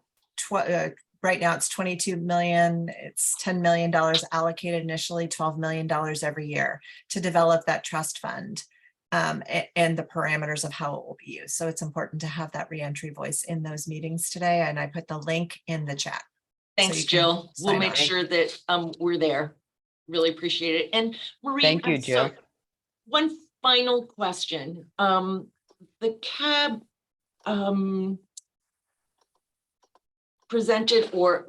right now it's 22 million, it's $10 million allocated initially, $12 million every year to develop that trust fund. And the parameters of how it will be used. So it's important to have that reentry voice in those meetings today. And I put the link in the chat. Thanks, Jill. We'll make sure that we're there. Really appreciate it. And Marie, Thank you, I'm Jill. sorry, one final question. The CAB presented or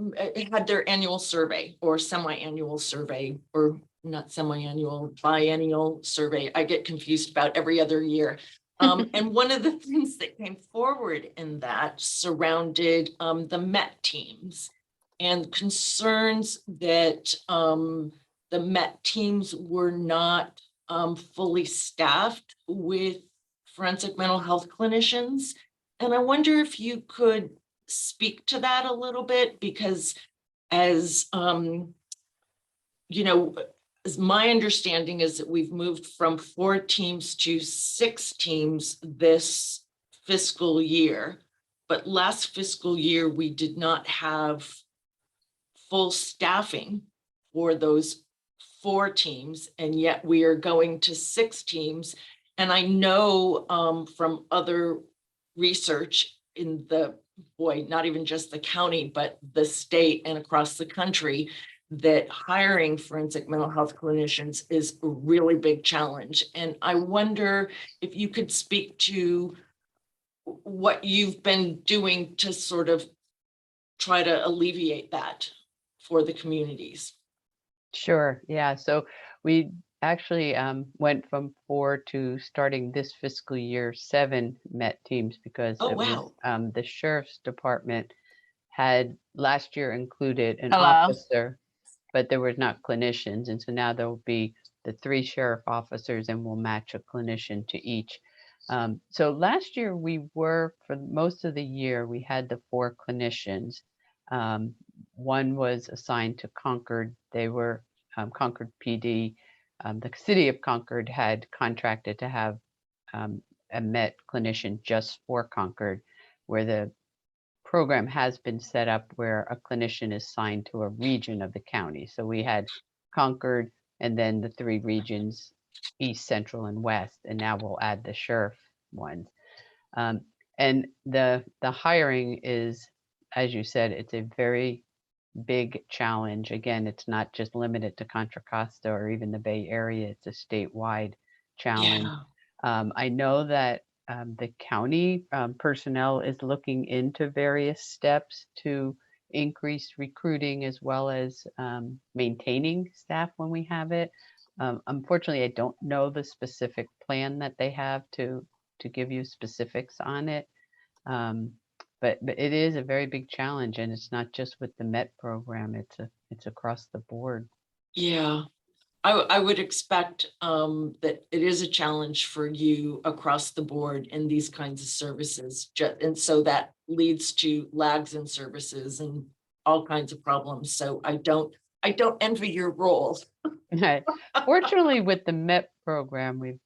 had their annual survey or semi-annual survey, or not semi-annual, biennial survey. I get confused about every other year. And one of the things that came forward in that surrounded the MET teams and concerns that the MET teams were not fully staffed with forensic mental health clinicians. And I wonder if you could speak to that a little bit, because as you know, as my understanding is that we've moved from 4 teams to 6 teams this fiscal year, but last fiscal year we did not have full staffing for those 4 teams, and yet we are going to 6 teams. And I know from other research in the, not even just the county, but the state and across the country, that hiring forensic mental health clinicians is a really big challenge. And I wonder if you could speak to what you've been doing to sort of try to alleviate that for the communities. Sure. Yeah. So we actually went from 4 to, starting this fiscal year, 7 MET teams, because Oh, it wow. was the sheriff's department had last year included an Hello. officer, but there were not clinicians. And so now there will be the 3 sheriff officers, and we'll match a clinician to each. So last year we were, for most of the year, we had the 4 clinicians. One was assigned to Concord. They were Concord PD. The city of Concord had contracted to have a MET clinician just for Concord, where the program has been set up where a clinician is assigned to a region of the county. So we had Concord and then the 3 regions, East, Central, and West, and now we'll add the sheriff ones. And the hiring is, as you said, it's a very big challenge. Again, it's not just limited to Contra Costa or even the Bay Area, it's a statewide challenge. Yeah. I know that the county personnel is looking into various steps to increase recruiting as well as maintaining staff when we have it. Unfortunately, I don't know the specific plan that they have to give you specifics on it. But it is a very big challenge, and it's not just with the MET program, it's across the board. Yeah. I would expect that it is a challenge for you across the board in these kinds of services. And so that leads to lags in services and all kinds of problems. So I don't envy your role. Fortunately, with the MET program,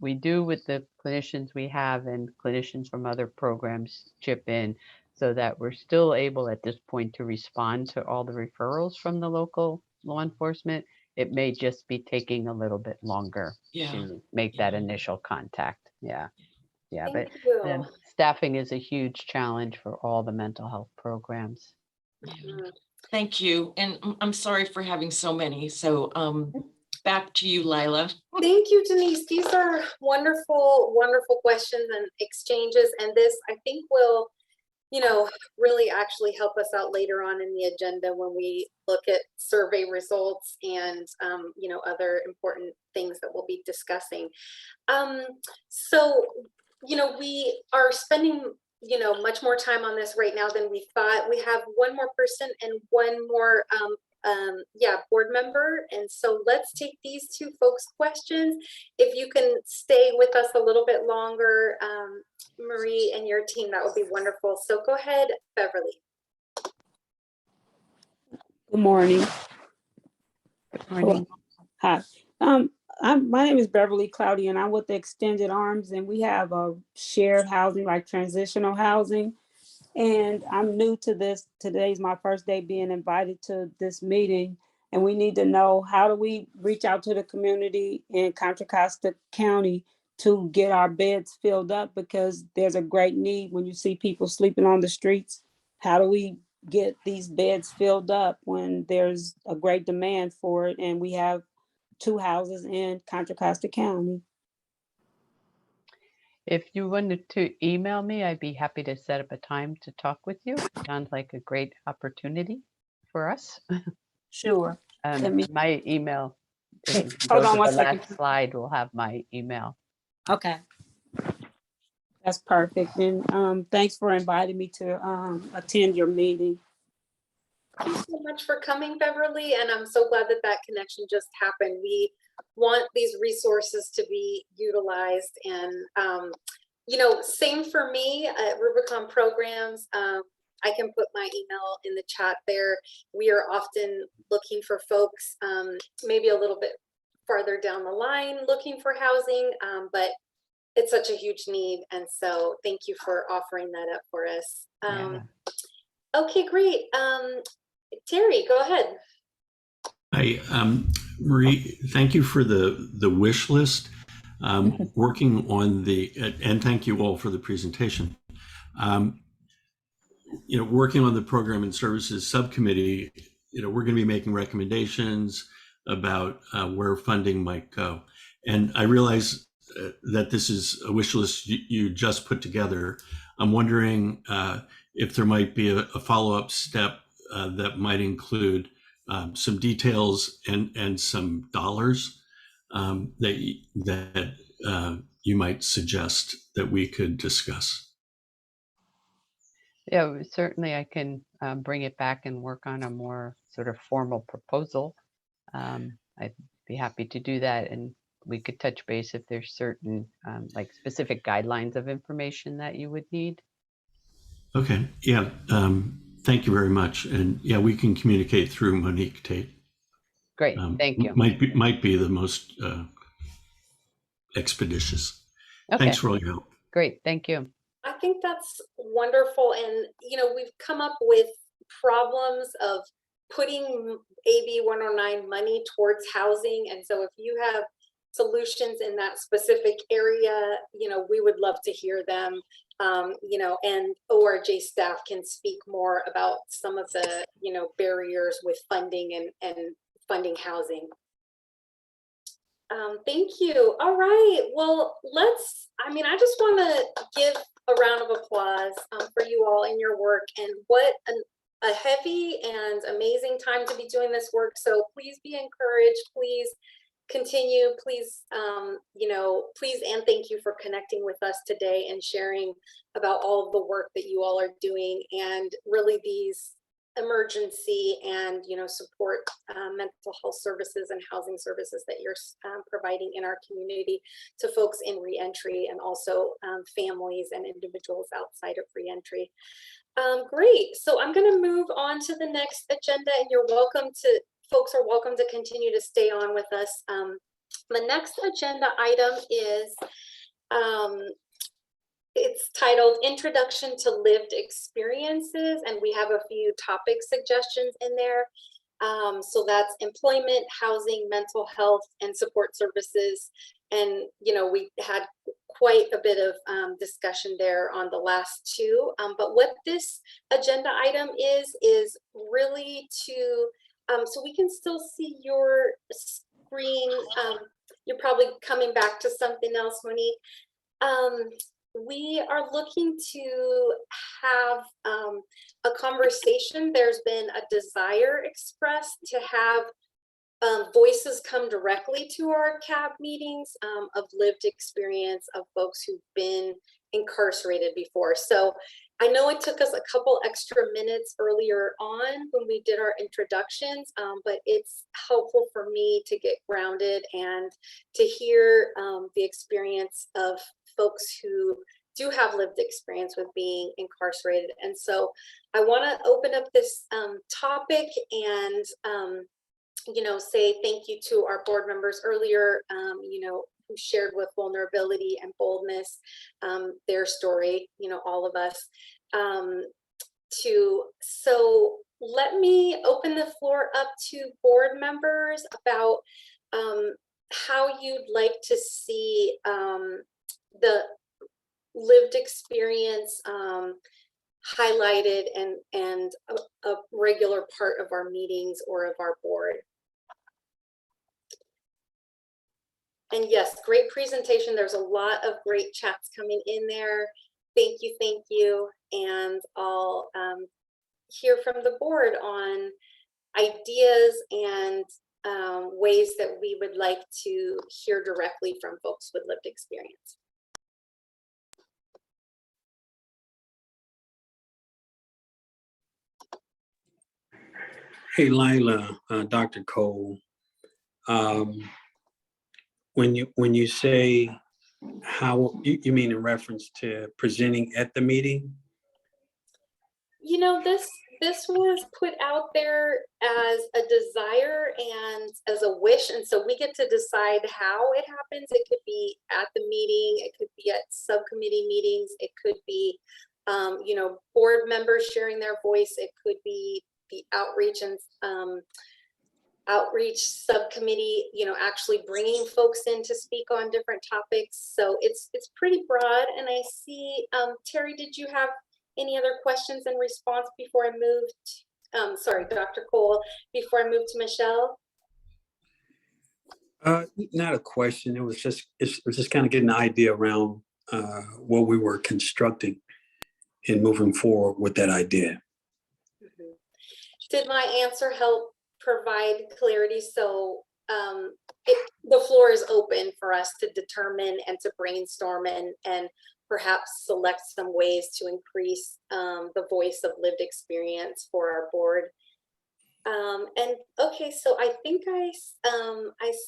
we do with the clinicians we have, and clinicians from other programs chip in, so that we're still able at this point to respond to all the referrals from the local law enforcement. It may just be taking a little bit longer to make that initial contact. Yeah. But staffing is a huge challenge for all the mental health programs. Thank you. And I'm sorry for having so many. So back to you, Lila. Thank you, Denise. These are wonderful, wonderful questions and exchanges. And this, I think, will, really actually help us out later on in the agenda when we look at survey results and, other important things that we'll be discussing. So, we are spending, much more time on this right now than we thought. We have one more person and one more board member. And so let's take these two folks' questions. If you can stay with us a little bit longer, Marie and your team, that would be wonderful. So go ahead, Beverly. Good morning. Good morning. Hi. My name is Beverly Cloudy, and I'm with the Extended Arms, and we have a shared housing, like transitional housing. And I'm new to this. Today's my first day being invited to this meeting, and we need to know, how do we reach out to the community in Contra Costa County to get our beds filled up? Because there's a great need when you see people sleeping on the streets. How do we get these beds filled up when there's a great demand for it, and we have 2 houses in Contra Costa County? If you wanted to email me, I'd be happy to set up a time to talk with you. Sounds like a great opportunity for us. Sure. My email, if you Hold go on to one the second. last slide, will have my email. Okay. That's perfect. And thanks for inviting me to attend your meeting. Thank you so much for coming, Beverly. And I'm so glad that that connection just happened. We want these resources to be utilized. And, you know, same for me at Rubicon Programs. I can put my email in the chat there. We are often looking for folks, maybe a little bit farther down the line, looking for housing, but it's such a huge need. And so thank you for offering that up for us. Okay, great. Terry, go ahead. Hi, Marie, thank you for the wish list. Working on and thank you all for the presentation. You know, working on the Program and Services Subcommittee, you know, we're going to be making recommendations about where funding might go. And I realize that this is a wish list you just put together. I'm wondering if there might be a follow-up step that might include some details and some dollars that you might suggest that we could discuss. Yeah, certainly I can bring it back and work on a more sort of formal proposal. I'd be happy to do that, and we could touch base if there's certain like specific guidelines of information that you would need. Okay, yeah, thank you very much. And yeah, we can communicate through Monique Tate. Great, thank you. Might be the most expeditious. Okay. Thanks for all your help. Great, thank you. I think that's wonderful. And, you know, we've come up with problems of putting AB 109 money towards housing. And so if you have solutions in that specific area, you know, we would love to hear them. You know, and ORJ staff can speak more about some of the, you know, barriers with funding and funding housing. Thank you. All right. Well, I just want to give a round of applause for you all in your work, and what a heavy and amazing time to be doing this work. So please be encouraged. Please continue. Please, you know, please and thank you for connecting with us today and sharing about all of the work that you all are doing, and really these emergency and, you know, support mental health services and housing services that you're providing in our community to folks in reentry, and also families and individuals outside of reentry. Great. So I'm going to move on to the next agenda, and folks are welcome to continue to stay on with us. The next agenda item is it's titled Introduction to Lived Experiences, and we have a few topic suggestions in there. So that's employment, housing, mental health, and support services. And, you know, we had quite a bit of discussion there on the last two. But what this agenda item is really to, so we can still see your screen. You're probably coming back to something else, Monique. We are looking to have a conversation. There's been a desire expressed to have voices come directly to our CAB meetings of lived experience of folks who've been incarcerated before. So I know it took us a couple extra minutes earlier on when we did our introductions, but it's helpful for me to get grounded and to hear the experience of folks who do have lived experience with being incarcerated. And so I want to open up this topic and say thank you to our board members earlier, who shared with vulnerability and boldness their story, all of us. So let me open the floor up to board members about how you'd like to see the lived experience highlighted and a regular part of our meetings or of our board. And yes, great presentation. There's a lot of great chats coming in there. Thank you. And I'll hear from the board on ideas and ways that we would like to hear directly from folks with lived experience. Hey, Lila, Dr. Cole, when you say how, you mean in reference to presenting at the meeting? This was put out there as a desire and as a wish, and so we get to decide how it happens. It could be at the meeting, it could be at subcommittee meetings, it could be board members sharing their voice, it could be the outreach and outreach subcommittee, actually bringing folks in to speak on different topics. So it's pretty broad. And I see, Terry, did you have any other questions in response before I moved? Sorry, Dr. Cole, before I move to Michelle? Not a question. It was just kind of getting an idea around what we were constructing and moving forward with that idea. Did my answer help provide clarity? So the floor is open for us to determine and to brainstorm and perhaps select some ways to increase the voice of lived experience for our board. And okay, so I think I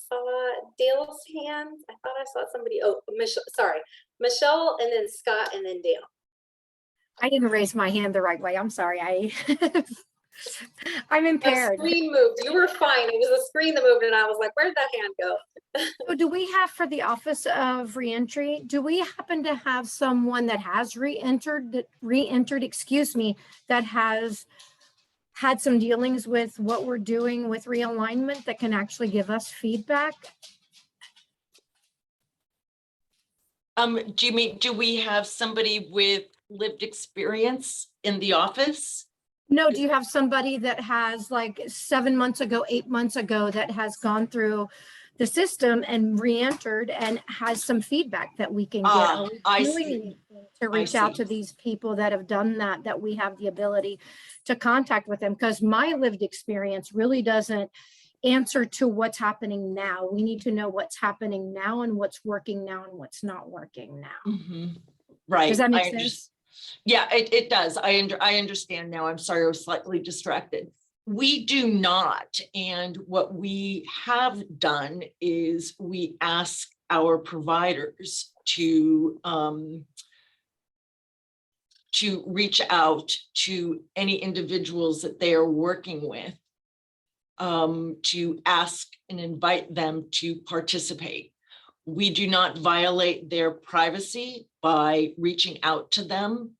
saw Dale's hand. I thought I saw somebody. Oh, Michelle, sorry, Michelle, and then Scott, and then Dale. I didn't raise my hand the right way. I'm sorry. I'm impaired. The screen moved. You were fine. It was the screen that moved, and I was like, "Where'd that hand go?" So do we have for the Office of Reentry? Do we happen to have someone that has re-entered? Excuse me, that has had some dealings with what we're doing with realignment that can actually give us feedback? Do we have somebody with lived experience in the office? No, do you have somebody that has like 7 months ago, 8 months ago that has gone through the system and re-entered and has some feedback that we can get? I Really see. need to reach out to these people that have done that we have the ability to contact with them, because my lived experience really doesn't answer to what's happening now. We need to know what's happening now and what's working now and what's not working now. Mm-hmm. Right. Does that make sense? Yeah, it does. I understand now. I'm sorry, I was slightly distracted. We do not. And what we have done is we ask our providers to reach out to any individuals that they are working with, to ask and invite them to participate. We do not violate their privacy by reaching out to them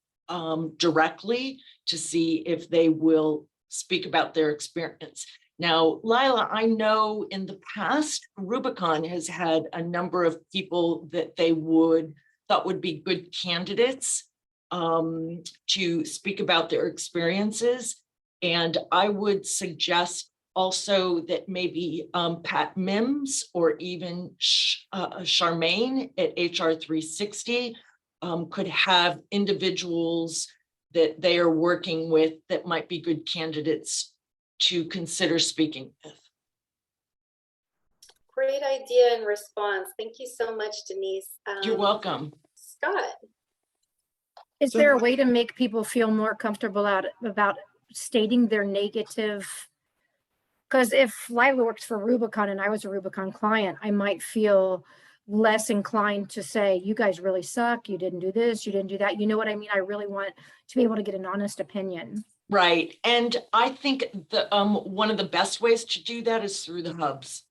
directly to see if they will speak about their experience. Now, Lila, I know in the past, Rubicon has had a number of people that they thought would be good candidates to speak about their experiences. And I would suggest also that maybe Pat Mims or even Charmaine at HR 360 could have individuals that they are working with that might be good candidates to consider speaking with. Great idea and response. Thank you so much, Denise. You're welcome. Scott. Is there a way to make people feel more comfortable about stating their negative? Because if Lila works for Rubicon and I was a Rubicon client, I might feel less inclined to say, you guys really suck. You didn't do this. You didn't do that. You know what I mean? I really want to be able to get an honest opinion. Right. And I think the one of the best ways to do that is through the hubs.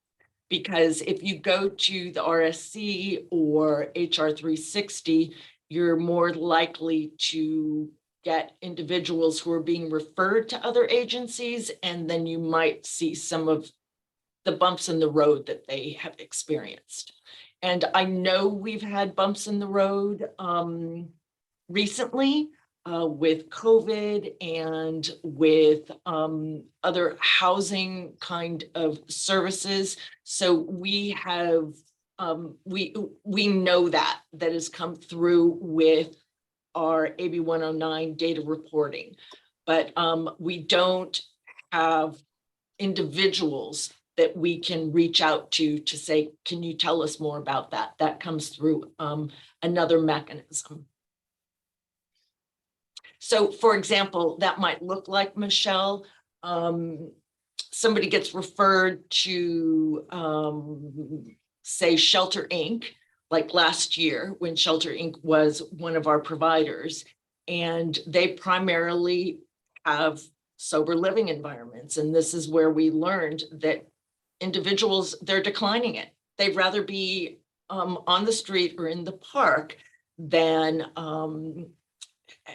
Because if you go to the RSC or HR 360, you're more likely to get individuals who are being referred to other agencies, and then you might see some of the bumps in the road that they have experienced. And I know we've had bumps in the road recently with COVID and with other housing kind of services. So we have, we know that has come through with our AB 109 data reporting, but we don't have individuals that we can reach out to say, can you tell us more about that? That comes through another mechanism. So for example, that might look like, Michelle, somebody gets referred to say Shelter Inc., like last year when Shelter Inc. was one of our providers, and they primarily have sober living environments. And this is where we learned that individuals, they're declining it. They'd rather be on the street or in the park than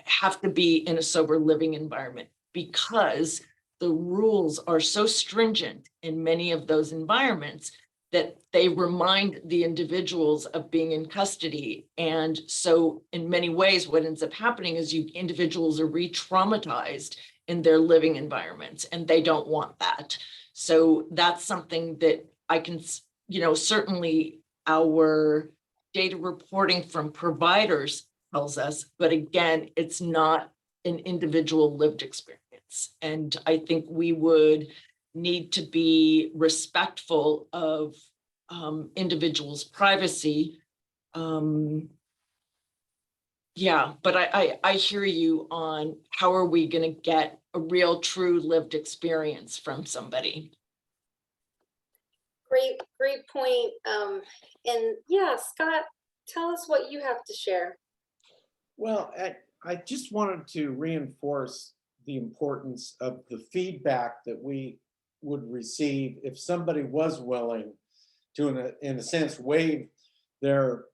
have to be in a sober living environment, because the rules are so stringent in many of those environments that they remind the individuals of being in custody. And so in many ways, what ends up happening is individuals are re-traumatized in their living environments, and they don't want that. So that's something that I can, certainly our data reporting from providers tells us, but again, it's not an individual lived experience. And I think we would need to be respectful of individuals' privacy. Yeah, but I hear you on how are we going to get a real true lived experience from somebody. Great point. And yeah, Scott, tell us what you have to share. Well, I just wanted to reinforce the importance of the feedback that we would receive if somebody was willing to, in a sense, waive their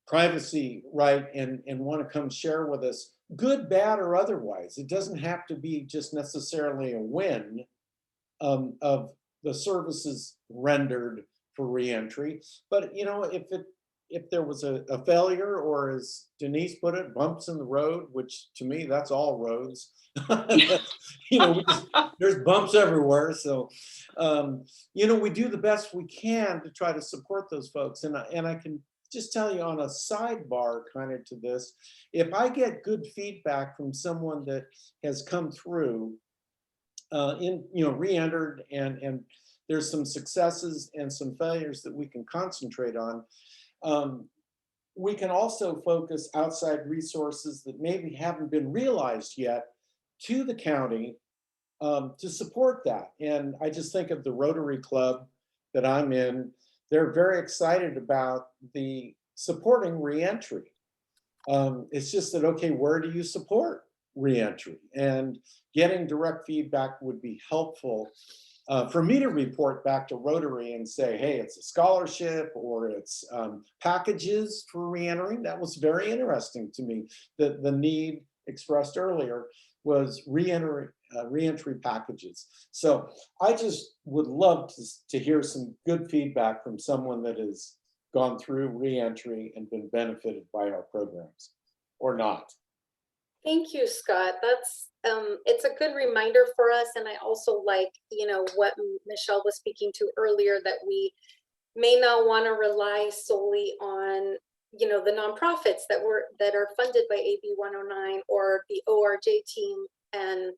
privacy right and want to come share with us, good, bad, or otherwise. It doesn't have to be just necessarily a win of the services rendered for reentry, but if there was a failure, or as Denise put it, bumps in the road, which to me, that's all roads. There's bumps everywhere. So, we do the best we can to try to support those folks. And I can just tell you on a sidebar kind of to this, if I get good feedback from someone that has come through re-entered and there's some successes and some failures that we can concentrate on. We can also focus outside resources that maybe haven't been realized yet to the county to support that. And I just think of the Rotary Club that I'm in. They're very excited about the supporting reentry. It's just that, okay, where do you support reentry? And getting direct feedback would be helpful for me to report back to Rotary and say, hey, it's a scholarship or it's packages for reentering. That was very interesting to me. The need expressed earlier was reentry packages. So I just would love to hear some good feedback from someone that has gone through reentry and been benefited by our programs, or not. Thank you, Scott. That's it's a good reminder for us. And I also like, what Michelle was speaking to earlier, that we may not want to rely solely on, the nonprofits that are funded by AB 109 or the ORJ team, and,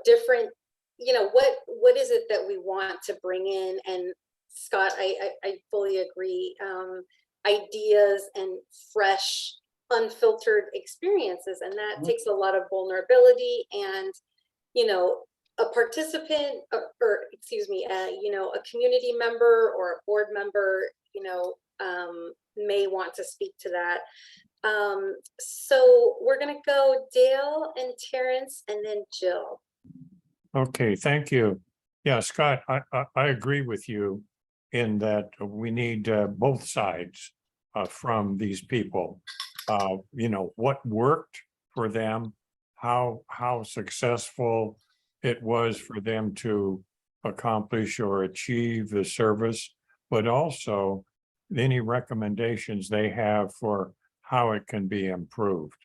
different, what is it that we want to bring in and Scott, I fully agree. Ideas and fresh, unfiltered experiences, and that takes a lot of vulnerability. And a participant, or excuse me, a community member or a board member, may want to speak to that. So we're gonna go Dale and Terrence, and then Jill. Okay, thank you. Yeah, Scott, I agree with you in that we need both sides from these people. What worked for them, how successful it was for them to accomplish or achieve the service, but also any recommendations they have for how it can be improved.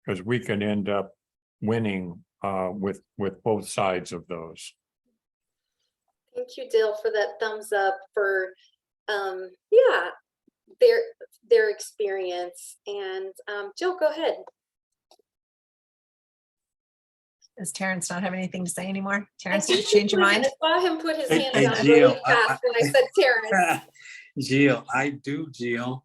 Because we can end up winning with both sides of those. Thank you, Dale, for that thumbs up for their experience. And Jill, go ahead. Does Terrence not have anything to say anymore? Terrence, did you change your mind? I saw him put his hand Hey, down Jill, really fast when I said Terrence. Jill, I do, Jill.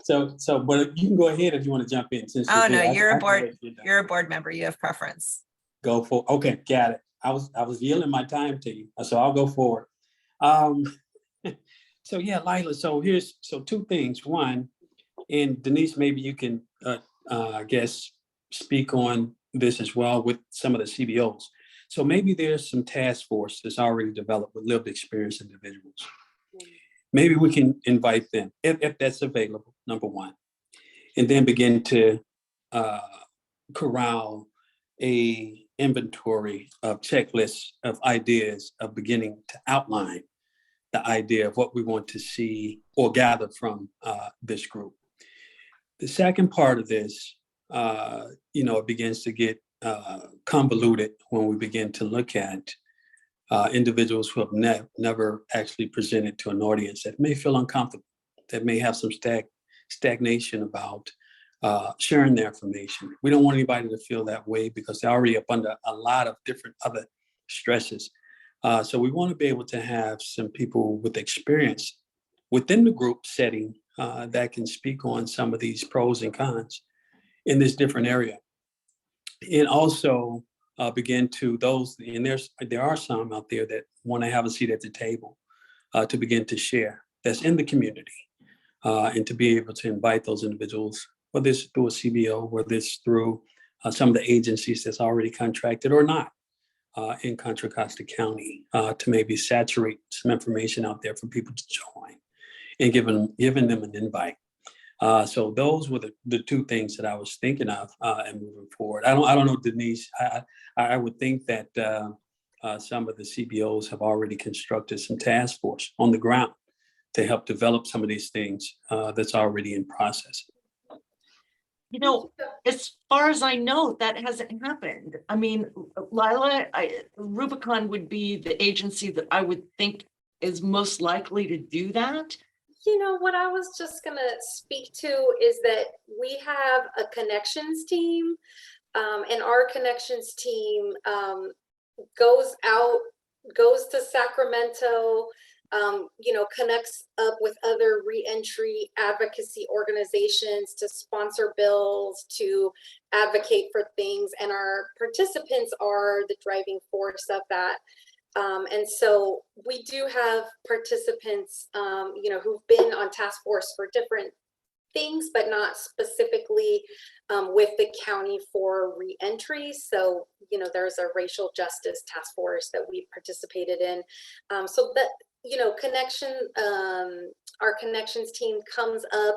So, but you can go ahead if you want to jump in. Since Oh, you're no, there. you're I a can board, wait till you're done. you're a board member. You have preference. Go for, okay, got it. I was yielding my time to you, so I'll go forward. So yeah, Lila, so two things. One, and Denise, maybe you can, I guess, speak on this as well with some of the CBOs. So maybe there's some task force that's already developed with lived experience individuals. Maybe we can invite them if that's available, number one, and then begin to corral a inventory of checklists of ideas of beginning to outline the idea of what we want to see or gather from this group. The second part of this, it begins to get convoluted when we begin to look at individuals who have never actually presented to an audience that may feel uncomfortable, that may have some stagnation about sharing their information. We don't want anybody to feel that way because they're already up under a lot of different other stresses. So we want to be able to have some people with experience within the group setting that can speak on some of these pros and cons in this different area. And also begin to those, and there are some out there that want to have a seat at the table to begin to share that's in the community and to be able to invite those individuals, whether it's through a CBO, whether it's through some of the agencies that's already contracted or not in Contra Costa County to maybe saturate some information out there for people to join and giving them an invite. So those were the two things that I was thinking of and moving forward. I don't know, Denise. I would think that some of the CBOs have already constructed some task force on the ground to help develop some of these things that's already in process. As far as I know, that hasn't happened. I mean, Lila, Rubicon would be the agency that I would think is most likely to do that. What I was just gonna speak to is that we have a connections team, and our connections team goes to Sacramento, connects up with other reentry advocacy organizations to sponsor bills, to advocate for things, and our participants are the driving force of that. And so we do have participants, who've been on task force for different things, but not specifically with the county for reentry. So, there's a racial justice task force that we participated in. So that, our connections team comes up.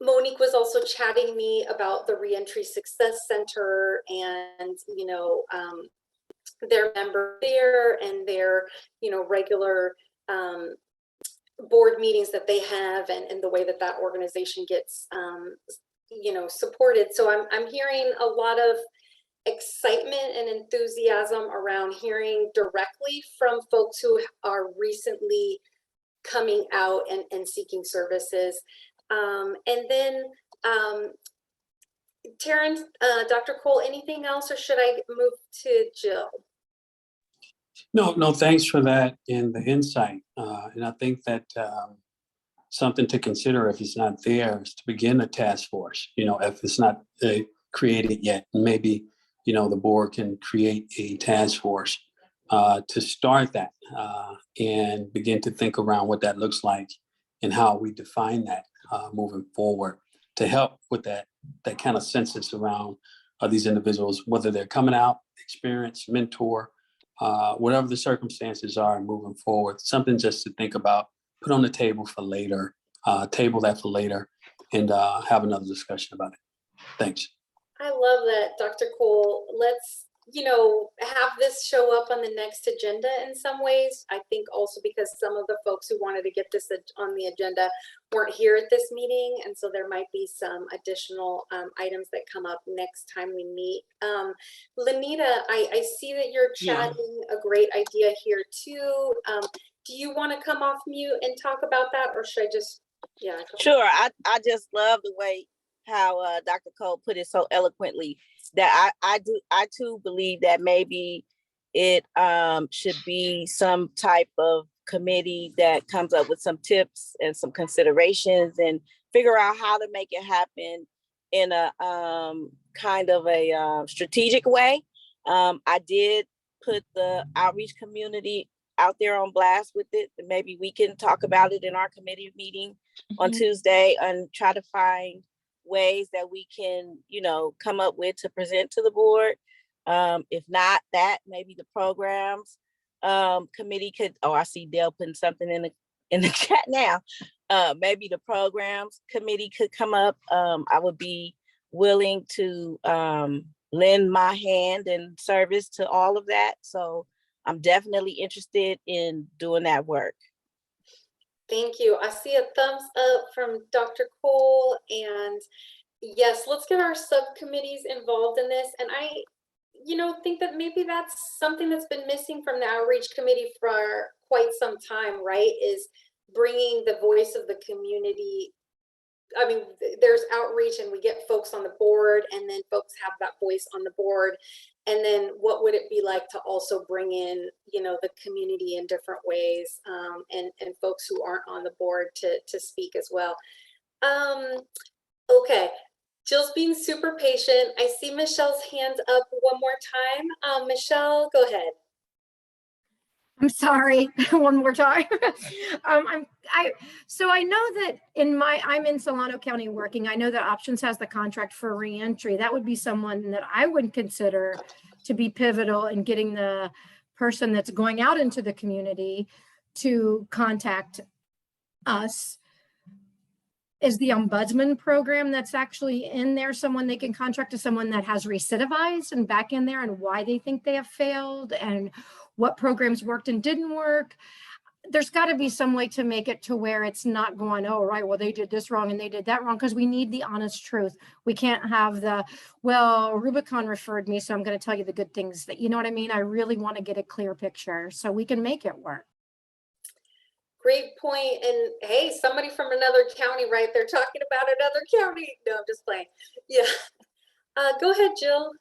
Monique was also chatting me about the Reentry Success Center and, their member there and their, regular board meetings that they have and the way that organization gets, supported. So I'm hearing a lot of excitement and enthusiasm around hearing directly from folks who are recently coming out and seeking services. And then Terrence, Dr. Cole, anything else, or should I move to Jill? No, thanks for that and the insight. And I think that something to consider if it's not there is to begin a task force, if it's not created yet. Maybe, the board can create a task force to start that and begin to think around what that looks like and how we define that moving forward to help with that kind of census around these individuals, whether they're coming out, experience, mentor, whatever the circumstances are moving forward. Something just to think about, put on the table for later, table that for later, and have another discussion about it. Thanks. I love that, Dr. Cole. Let's, have this show up on the next agenda in some ways. I think also because some of the folks who wanted to get this on the agenda weren't here at this meeting. And so there might be some additional items that come up next time we meet. Lenita, I see that you're chatting a great idea here too. Do you want to come off mute and talk about that, or should I just, Sure. I just love the way how Dr. Cole put it so eloquently, that I too believe that maybe it should be some type of committee that comes up with some tips and some considerations and figure out how to make it happen in a kind of a strategic way. I did put the outreach community out there on blast with it. Maybe we can talk about it in our committee meeting on Tuesday and try to find ways that we can, come up with to present to the board. If not that, maybe the programs committee could, I see Dale putting something in the chat now. Maybe the programs committee could come up. I would be willing to lend my hand and service to all of that. So I'm definitely interested in doing that work. Thank you. I see a thumbs up from Dr. Cole, and yes, let's get our subcommittees involved in this. And I, think that maybe that's something that's been missing from the outreach committee for quite some time, right? Is bringing the voice of the community. I mean, there's outreach and we get folks on the board, and then folks have that voice on the board. And then what would it be like to also bring in, the community in different ways, and folks who aren't on the board to speak as well. Okay, Jill's being super patient. I see Michelle's hand up one more time. Michelle, go ahead. I'm sorry, one more time. So I know that I'm in Solano County working. I know that Options has the contract for reentry. That would be someone that I would consider to be pivotal in getting the person that's going out into the community to contact us. Is the ombudsman program that's actually in there someone they can contract to, someone that has recidivized and back in there, and why they think they have failed and what programs worked and didn't work? There's got to be some way to make it to where it's not going, oh, right, well, they did this wrong and they did that wrong, because we need the honest truth. We can't have the, well, Rubicon referred me, so I'm going to tell you the good things that, you know what I mean? I really want to get a clear picture so we can make it work. Great point. And hey, somebody from another county, right? They're talking about another county. No, I'm just playing. Yeah. Go ahead, Jill.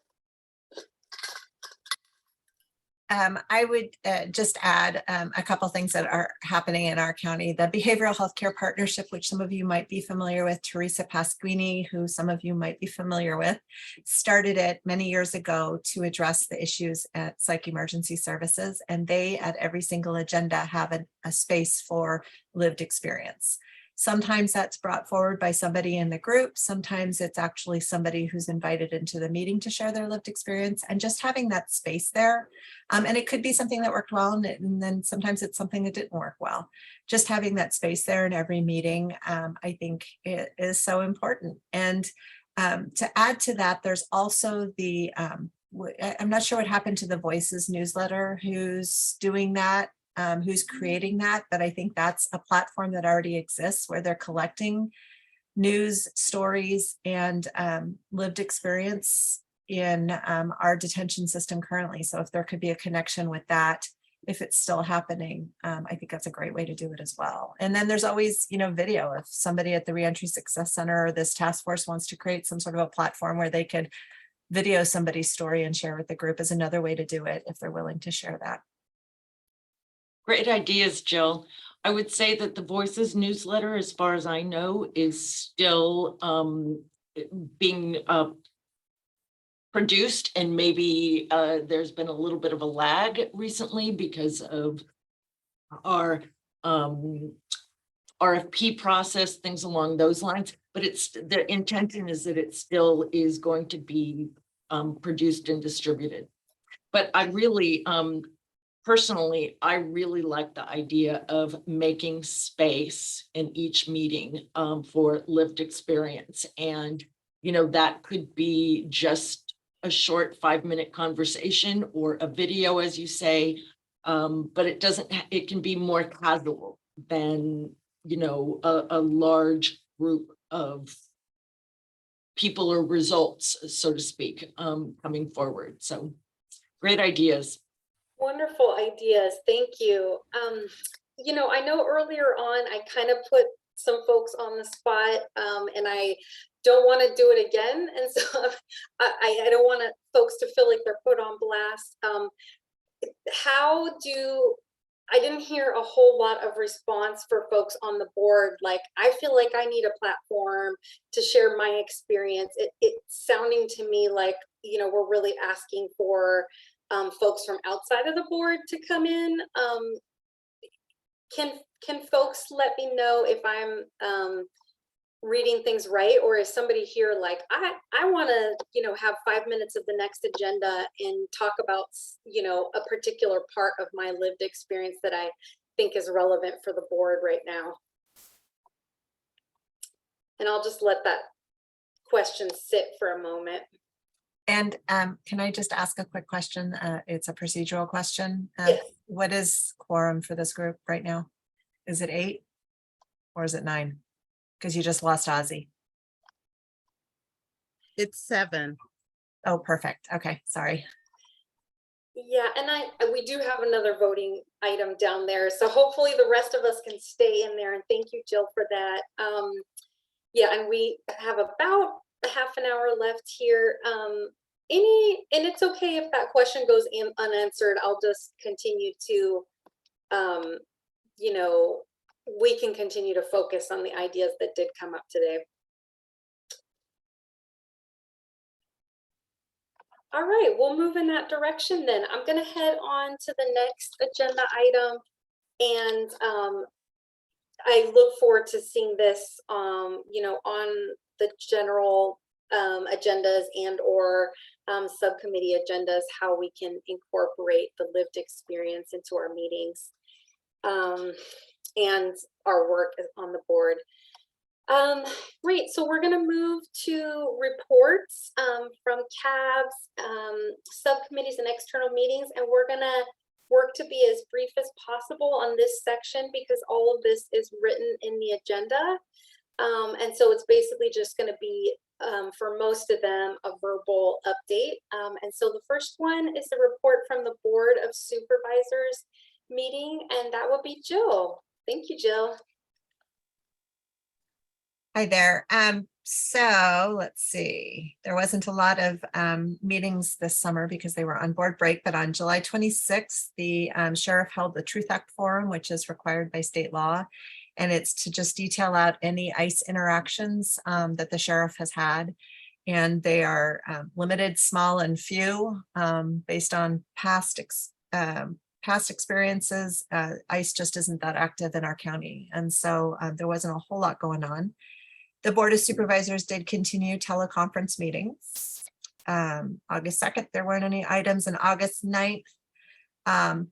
I would just add a couple things that are happening in our county. The Behavioral Healthcare Partnership, which some of you might be familiar with, Teresa Pasquini, who some of you might be familiar with, started it many years ago to address the issues at Psych Emergency Services. And they, at every single agenda, have a space for lived experience. Sometimes that's brought forward by somebody in the group. Sometimes it's actually somebody who's invited into the meeting to share their lived experience, and just having that space there. And it could be something that worked well, and then sometimes it's something that didn't work well. Just having that space there in every meeting, I think it is so important. And to add to that, there's also the, I'm not sure what happened to the Voices newsletter, who's doing that. Who's creating that, but I think that's a platform that already exists where they're collecting news stories and lived experience in our detention system currently. So if there could be a connection with that, if it's still happening, I think that's a great way to do it as well. And then there's always, video. If somebody at the Reentry Success Center or this task force wants to create some sort of a platform where they could video somebody's story and share with the group, is another way to do it if they're willing to share that. Great ideas, Jill. I would say that the Voices newsletter, as far as I know, is still being produced, and maybe there's been a little bit of a lag recently because of our RFP process, things along those lines. But it's the intention is that it still is going to be produced and distributed. But I really, personally, I really like the idea of making space in each meeting for lived experience. And, you know, that could be just a short 5-minute conversation or a video, as you say, but it can be more casual than, you know, a large group of people or results, so to speak, coming forward. So great ideas. Wonderful ideas. Thank you. You know, I know earlier on I kind of put some folks on the spot, and I don't want to do it again. And so I don't want folks to feel like they're put on blast. I didn't hear a whole lot of response for folks on the board. Like, I feel like I need a platform to share my experience. It's sounding to me like, you know, we're really asking for folks from outside of the board to come in. Can folks let me know if I'm reading things right, or is somebody here like, I want to, you know, have 5 minutes of the next agenda and talk about, you know, a particular part of my lived experience that I think is relevant for the board right now. And I'll just let that question sit for a moment. And can I just ask a quick question? It's a procedural question. Yes. What is quorum for this group right now? Is it 8 or is it 9? Because you just lost Ozzy. It's 7. Oh, perfect. Okay, sorry. Yeah, and we do have another voting item down there. So hopefully the rest of us can stay in there. And thank you, Jill, for that. Yeah, and we have about a half an hour left here. And it's okay if that question goes unanswered. I'll just continue to, you know, we can continue to focus on the ideas that did come up today. All right, we'll move in that direction then. I'm going to head on to the next agenda item, and I look forward to seeing this, you know, on the general agendas and or subcommittee agendas, how we can incorporate the lived experience into our meetings and our work on the board. Great, so we're going to move to reports from CAB's subcommittees and external meetings, and we're going to work to be as brief as possible on this section because all of this is written in the agenda. And so it's basically just going to be, for most of them, a verbal update. And so the first one is the report from the Board of Supervisors meeting, and that will be Jill. Thank you, Jill. Hi there. So let's see. There wasn't a lot of meetings this summer because they were on board break, but on July 26th, the sheriff held the Truth Act Forum, which is required by state law. And it's to just detail out any ICE interactions that the sheriff has had. And they are limited, small, and few based on past experiences. ICE just isn't that active in our county. And so there wasn't a whole lot going on. The Board of Supervisors did continue teleconference meetings. August 2nd, there weren't any items. And August 9th,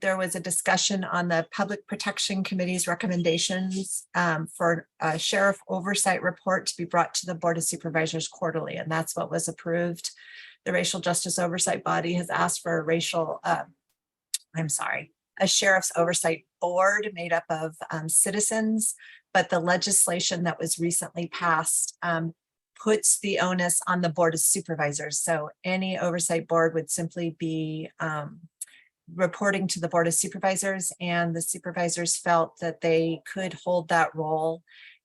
there was a discussion on the Public Protection Committee's recommendations for a sheriff oversight report to be brought to the Board of Supervisors quarterly. And that's what was approved. The Racial Justice Oversight Body has asked for a sheriff's oversight board made up of citizens, but the legislation that was recently passed puts the onus on the Board of Supervisors. So any oversight board would simply be reporting to the Board of Supervisors, and the supervisors felt that they could hold that role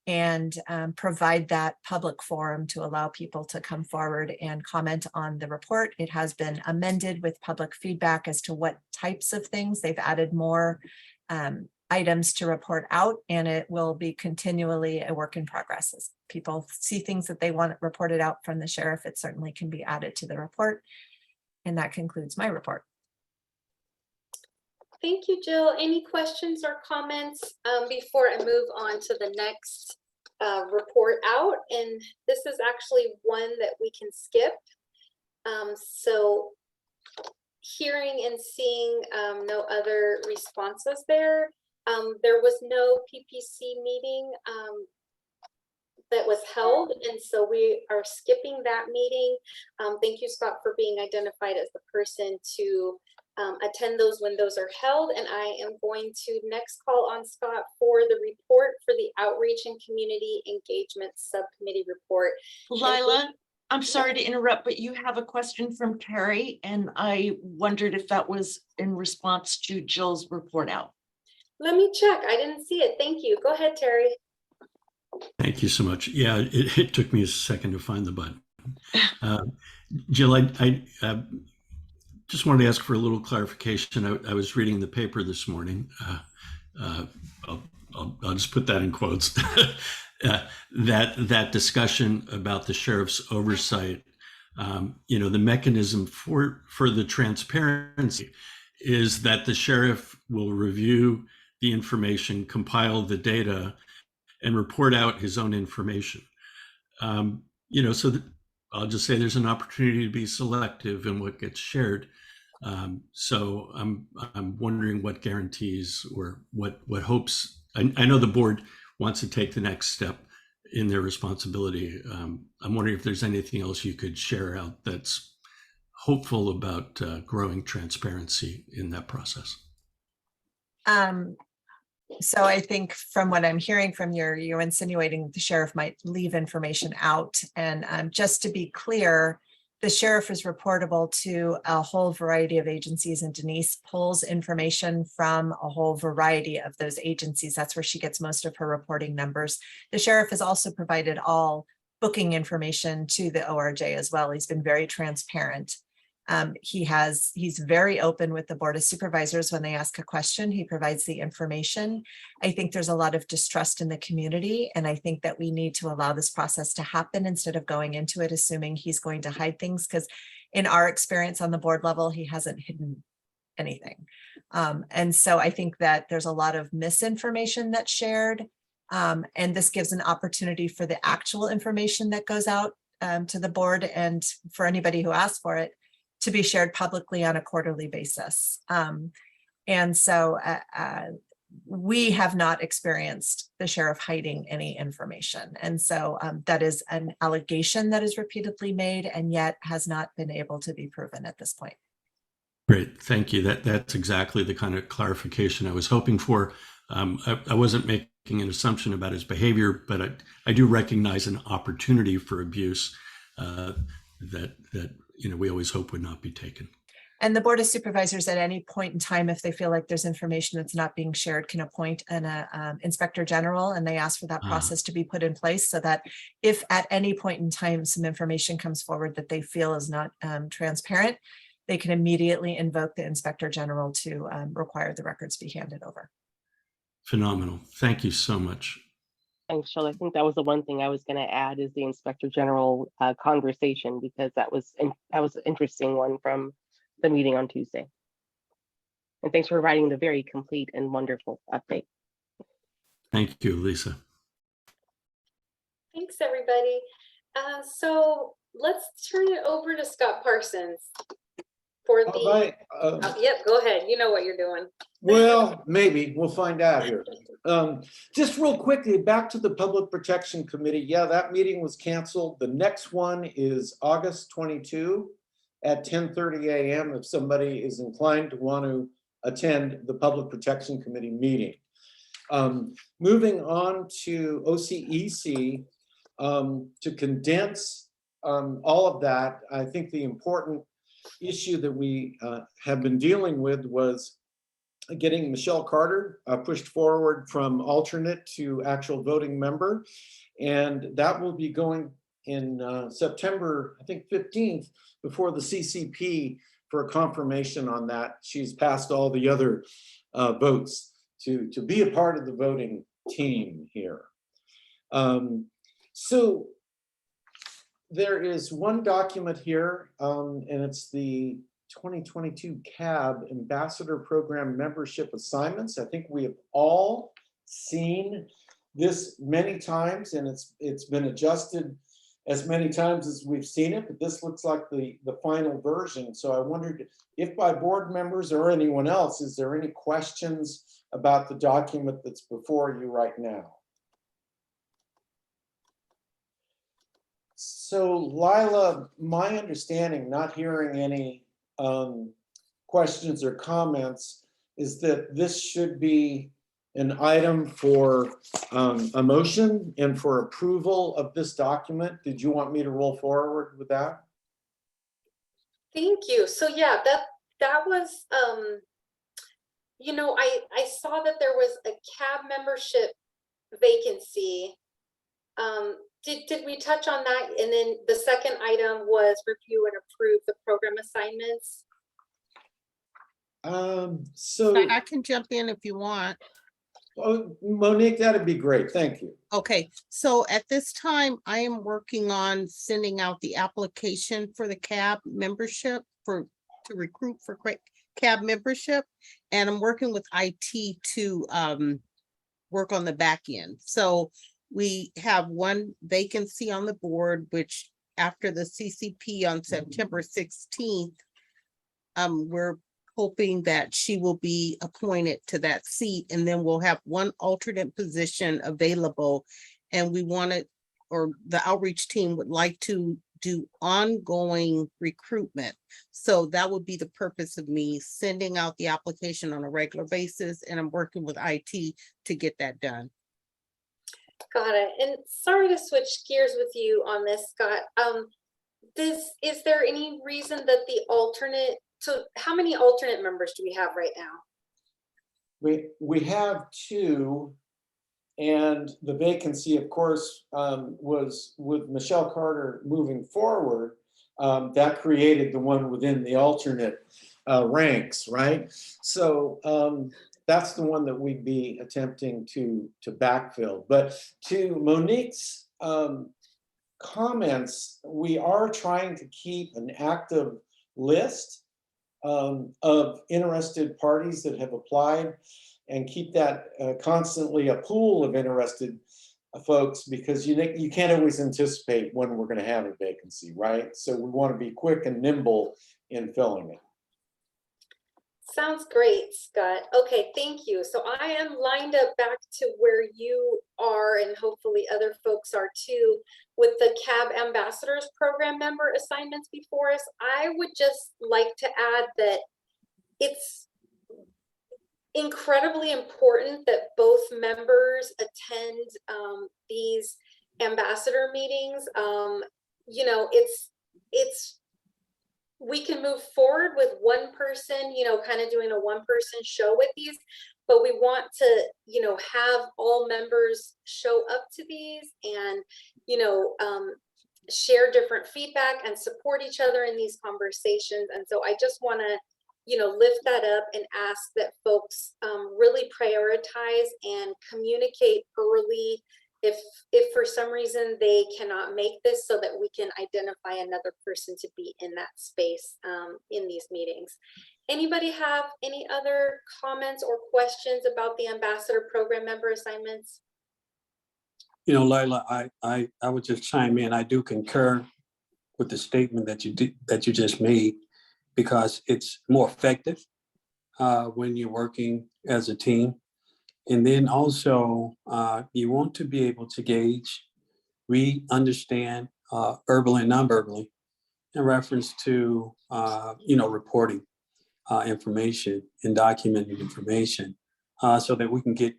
and provide that public forum to allow people to come forward and comment on the report. It has been amended with public feedback as to what types of things. They've added more items to report out, and it will be continually a work in progress. As people see things that they want reported out from the sheriff, it certainly can be added to the report. And that concludes my report. Thank you, Jill. Any questions or comments before I move on to the next report out? And this is actually one that we can skip. So hearing and seeing no other responses there. There was no PPC meeting that was held, and so we are skipping that meeting. Thank you, Scott, for being identified as the person to attend those when those are held. And I am going to next call on Scott for the report for the Outreach and Community Engagement Subcommittee report. Lila, I'm sorry to interrupt, but you have a question from Terry, and I wondered if that was in response to Jill's report out. Let me check. I didn't see it. Thank you. Go ahead, Terry. Thank you so much. Yeah, it took me a second to find the button. Jill, I just wanted to ask for a little clarification. I was reading the paper this morning. I'll just put that in quotes. That discussion about the sheriff's oversight, the mechanism for the transparency is that the sheriff will review the information, compile the data, and report out his own information. So I'll just say there's an opportunity to be selective in what gets shared. So I'm wondering what guarantees or what hopes. I know the board wants to take the next step in their responsibility. I'm wondering if there's anything else you could share out that's hopeful about growing transparency in that process. So I think from what I'm hearing from you're insinuating the sheriff might leave information out. And just to be clear, the sheriff is reportable to a whole variety of agencies, and Denise pulls information from a whole variety of those agencies. That's where she gets most of her reporting numbers. The sheriff has also provided all booking information to the ORJ as well. He's been very transparent. He's very open with the Board of Supervisors. When they ask a question, he provides the information. I think there's a lot of distrust in the community, and I think that we need to allow this process to happen instead of going into it assuming he's going to hide things, because in our experience on the board level, he hasn't hidden anything. And so I think that there's a lot of misinformation that's shared, and this gives an opportunity for the actual information that goes out to the board and for anybody who asks for it to be shared publicly on a quarterly basis. And so we have not experienced the sheriff hiding any information. And so that is an allegation that is repeatedly made and yet has not been able to be proven at this point. Great, thank you. That's exactly the kind of clarification I was hoping for. I wasn't making an assumption about his behavior, but I do recognize an opportunity for abuse that we always hope would not be taken. And the Board of Supervisors at any point in time, if they feel like there's information that's not being shared, can appoint an inspector general, and they ask for that process to be put in place so that if at any point in time some information comes forward that they feel is not transparent, they can immediately invoke the inspector general to require the records be handed over. Phenomenal. Thank you so much. Thanks, Jill. I think that was the one thing I was going to add is the inspector general conversation, because that was an interesting one from the meeting on Tuesday. And thanks for providing the very complete and wonderful update. Thank you, Lisa. Thanks, everybody. So let's turn it over to Scott Parsons for the. Yep, go ahead. You know what you're doing. Well, maybe we'll find out here. Just real quickly, back to the Public Protection Committee. Yeah, that meeting was canceled. The next one is August 22 at 10:30 a.m. if somebody is inclined to want to attend the Public Protection Committee meeting. Moving on to OCEC, to condense all of that, I think the important issue that we have been dealing with was getting Michelle Carter pushed forward from alternate to actual voting member. And that will be going in September, I think 15th, before the CCP for a confirmation on that. She's passed all the other votes to be a part of the voting team here. So there is one document here, and it's the 2022 CAB Ambassador Program Membership Assignments. I think we have all seen this many times, and it's been adjusted as many times as we've seen it, but this looks like the final version. So I wondered if by board members or anyone else, is there any questions about the document that's before you right now? So Lila, my understanding, not hearing any questions or comments, is that this should be an item for a motion and for approval of this document. Did you want me to roll forward with that? Thank you. So yeah, that was, you know, I saw that there was a CAB membership vacancy. Did we touch on that? And then the second item was review and approve the program assignments. So I can jump in if you want. Oh, Monique, that'd be great. Thank you. Okay, so at this time, I am working on sending out the application for the CAB membership to recruit for CAB membership. And I'm working with IT to work on the back end. So we have one vacancy on the board, which after the CCP on September 16th, we're hoping that she will be appointed to that seat, and then we'll have one alternate position available. And we wanted, or the outreach team would like to do ongoing recruitment. So that would be the purpose of me sending out the application on a regular basis, and I'm working with IT to get that done. Got it. And sorry to switch gears with you on this, Scott. Is there any reason that the alternate, so how many alternate members do we have right now? We have two, and the vacancy, of course, was with Michelle Carter moving forward. That created the one within the alternate ranks, right? So that's the one that we'd be attempting to backfill. But to Monique's comments, we are trying to keep an active list of interested parties that have applied, and keep that constantly a pool of interested folks, because you can't always anticipate when we're going to have a vacancy, right? So we want to be quick and nimble in filling it. Sounds great, Scott. Okay, thank you. So I am lined up back to where you are, and hopefully other folks are too, with the CAB Ambassadors Program member assignments before us. I would just like to add that it's incredibly important that both members attend these ambassador meetings. You know, we can move forward with one person, you know, kind of doing a one-person show with these, but we want to, you know, have all members show up to these and, you know, share different feedback and support each other in these conversations. And so I just want to, you know, lift that up and ask that folks really prioritize and communicate early if for some reason they cannot make this, so that we can identify another person to be in that space in these meetings. Anybody have any other comments or questions about the ambassador program member assignments? You know, Lila, I would just chime in. I do concur with the statement that you just made, because it's more effective when you're working as a team. And then also, you want to be able to gauge, read, understand, verbally and non-verbally, in reference to, you know, reporting information and documented information, so that we can get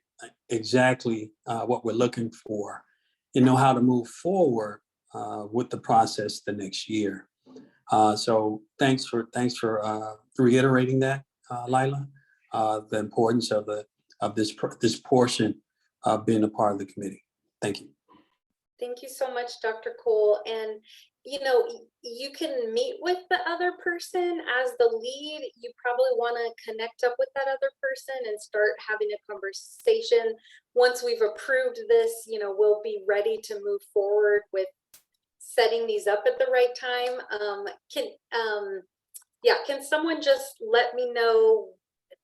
exactly what we're looking for and know how to move forward with the process the next year. So thanks for reiterating that, Lila, the importance of this portion of being a part of the committee. Thank you. Thank you so much, Dr. Cole. And you know, you can meet with the other person as the lead. You probably want to connect up with that other person and start having a conversation. Once we've approved this, you know, we'll be ready to move forward with setting these up at the right time. Can someone just let me know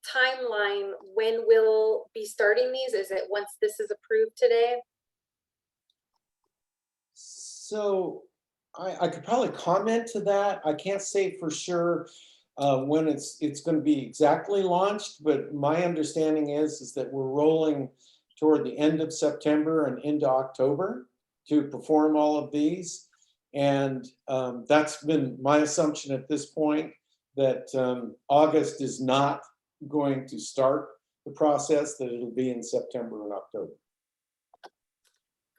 timeline when we'll be starting these? Is it once this is approved today? So I could probably comment to that. I can't say for sure when it's going to be exactly launched, but my understanding is that we're rolling toward the end of September and into October to perform all of these. And that's been my assumption at this point, that August is not going to start the process, that it'll be in September and October.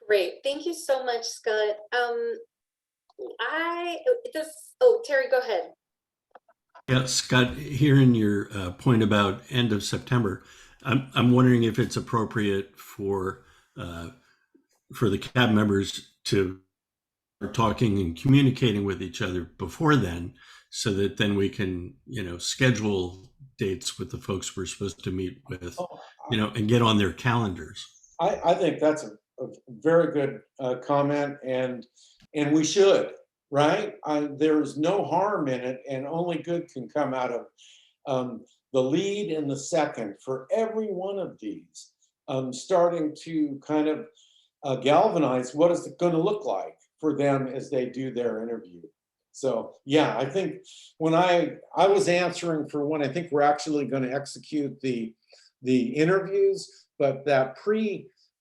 Great, thank you so much, Scott. Terry, go ahead. Yeah, Scott, hearing your point about end of September, I'm wondering if it's appropriate for the CAB members to start talking and communicating with each other before then, so that then we can, you know, schedule dates with the folks we're supposed to meet with, you know, and get on their calendars. I think that's a very good comment, and we should, right? There's no harm in it, and only good can come out of the lead and the second for every one of these, starting to kind of galvanize what is it going to look like for them as they do their interview. So yeah, I think when I was answering for when I think we're actually going to execute the interviews, but that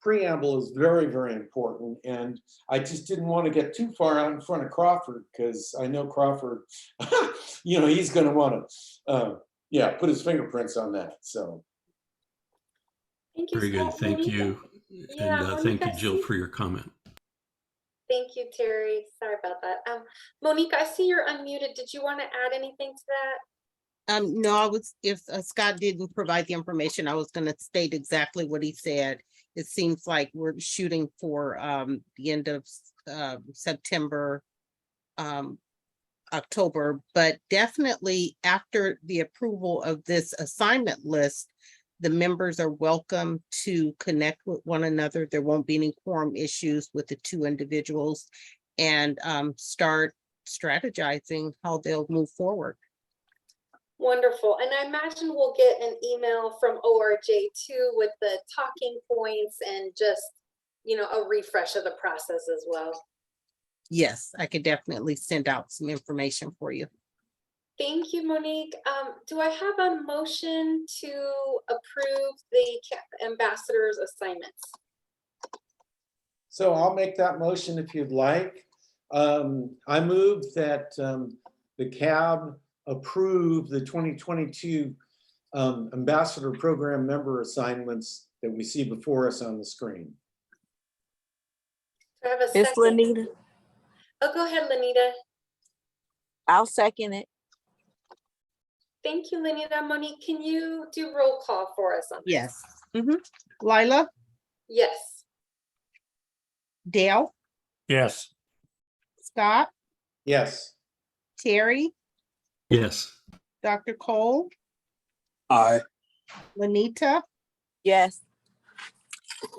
preamble is very, very important. And I just didn't want to get too far out in front of Crawford, because I know Crawford, you know, he's going to want to, put his fingerprints on that. So. Thank you, Very good. Thank you. And thank you, Jill, for your comment. Thank you, Terry. Sorry about that. Monique, I see you're unmuted. Did you want to add anything to that? No, if Scott didn't provide the information, I was going to state exactly what he said. It seems like we're shooting for the end of September, October, but definitely after the approval of this assignment list, the members are welcome to connect with one another. There won't be any quorum issues with the two individuals, and start strategizing how they'll move forward. Wonderful. And I imagine we'll get an email from ORJ too with the talking points and just, you know, a refresh of the process as well. Yes, I could definitely send out some information for you. Thank you, Monique. Do I have a motion to approve the ambassador's assignments? So I'll make that motion if you'd like. I move that the CAB approve the 2022 Ambassador Program member assignments that we see before us on the screen. Do I have a It's second? Lanita. Oh, go ahead, Lanita. I'll second it. Thank you, Lanita. Monique, can you do roll call for us on this? Yes. Lila, Yes. Dale, Yes. Scott, Yes. Terry, Yes. Dr. Cole, Aye. Lanita, Yes.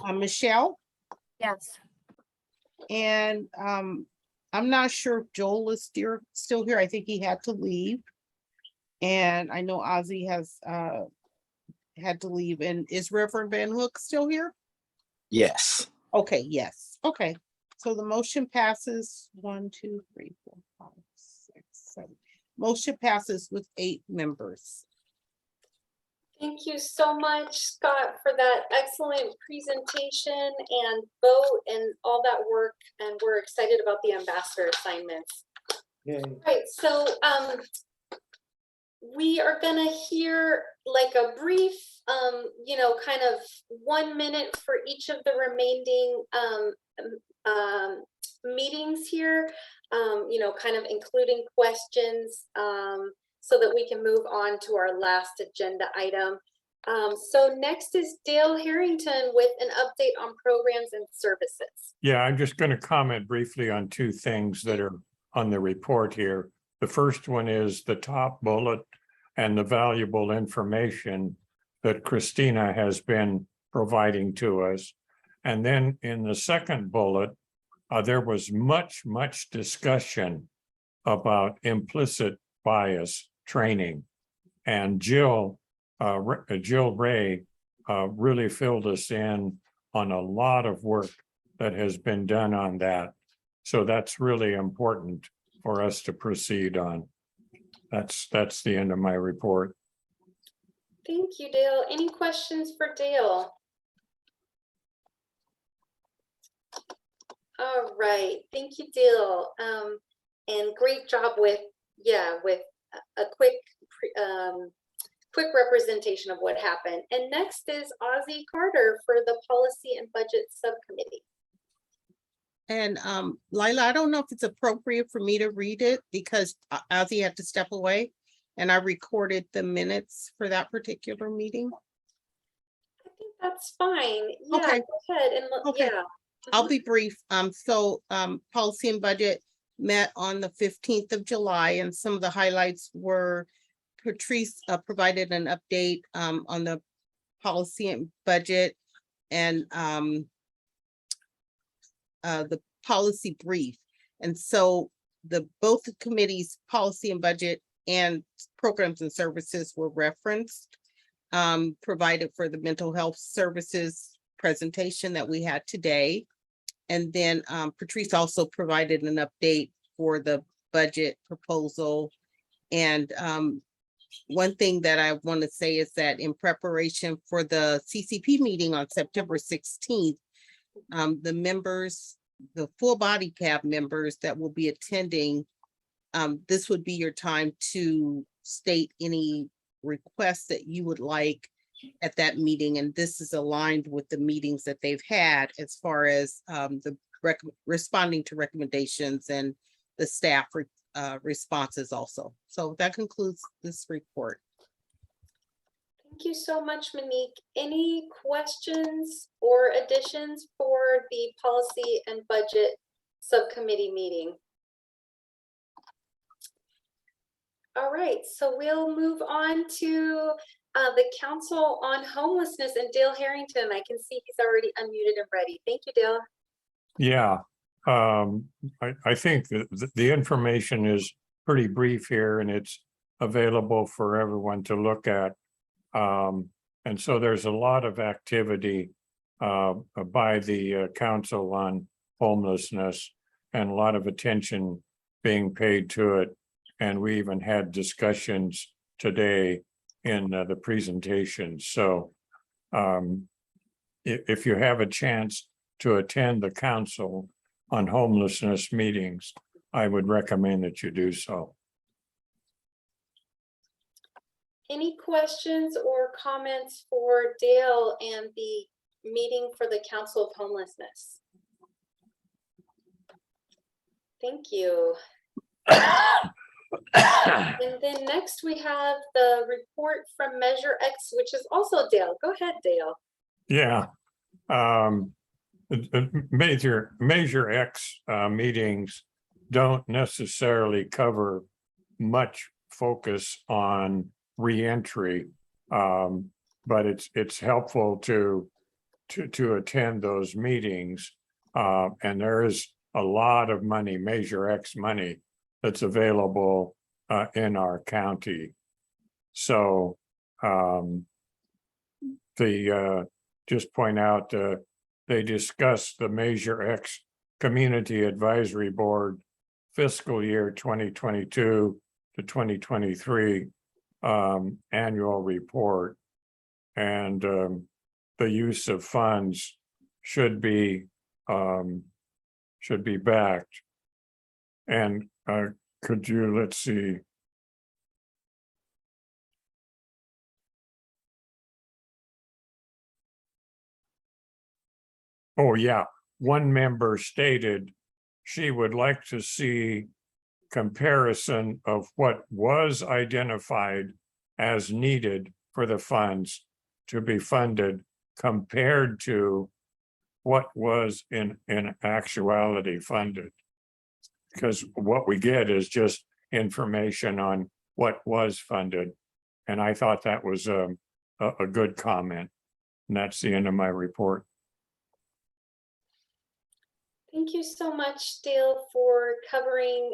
Michelle, Yes. and I'm not sure if Joel is still here. I think he had to leave. And I know Ozzy has had to leave. And is Reverend Van Hook still here? Yes. Okay, yes. Okay. So the motion passes 1, 2, 3, 4, 5, 6, 7. Motion passes with 8 members. Thank you so much, Scott, for that excellent presentation and vote and all that work. And we're excited about the ambassador assignments. Yay. Right, so we are gonna hear like a brief, you know, kind of 1 minute for each of the remaining meetings here, you know, kind of including questions, so that we can move on to our last agenda item. So next is Dale Harrington with an update on programs and services. Yeah, I'm just going to comment briefly on 2 things that are on the report here. The first one is the top bullet and the valuable information that Christina has been providing to us. And then in the second bullet, there was much discussion about implicit bias training. And Jill Ray really filled us in on a lot of work that has been done on that. So that's really important for us to proceed on. That's the end of my report. Thank you, Dale. Any questions for Dale? All right, thank you, Dale. And great job with a quick representation of what happened. And next is Ozzy Carter for the Policy and Budget Subcommittee. And Lila, I don't know if it's appropriate for me to read it because Ozzy had to step away and I recorded the minutes for that particular meeting. I think that's fine. Yeah, Okay. go ahead and look. Okay. Yeah. I'll be brief. Policy and Budget met on the 15th of July, and some of the highlights were Patrice provided an update on the policy and budget and the policy brief. And so both the committees, policy and budget and programs and services were referenced, provided for the mental health services presentation that we had today. And then Patrice also provided an update for the budget proposal. And one thing that I want to say is that in preparation for the CCP meeting on September 16th, the members, the full body CAB members that will be attending, this would be your time to state any requests that you would like at that meeting. And this is aligned with the meetings that they've had as far as responding to recommendations and the staff responses also. So that concludes this report. Thank you so much, Monique. Any questions or additions for the Policy and Budget Subcommittee meeting? All right, so we'll move on to the Council on Homelessness and Dale Harrington. I can see he's already unmuted and ready. Thank you, Dale. Yeah, I think that the information is pretty brief here and it's available for everyone to look at. And so there's a lot of activity by the Council on Homelessness and a lot of attention being paid to it. And we even had discussions today in the presentation. So if you have a chance to attend the Council on Homelessness meetings, I would recommend that you do so. Any questions or comments for Dale and the meeting for the Council of Homelessness? Thank you. And then next we have the report from Measurex, which is also Dale. Go ahead, Dale. Yeah. Measurex meetings don't necessarily cover much focus on reentry, but it's helpful to attend those meetings, and there is a lot of money, Measurex money, that's available in our county. So just point out they discussed the Measurex Community Advisory Board fiscal year 2022 to 2023 annual report, and the use of funds should be backed. And could you, let's see. Oh yeah, one member stated she would like to see comparison of what was identified as needed for the funds to be funded compared to what was in actuality funded. because what we get is just information on what was funded. And I thought that was a good comment. And that's the end of my report. Thank you so much, Dale, for covering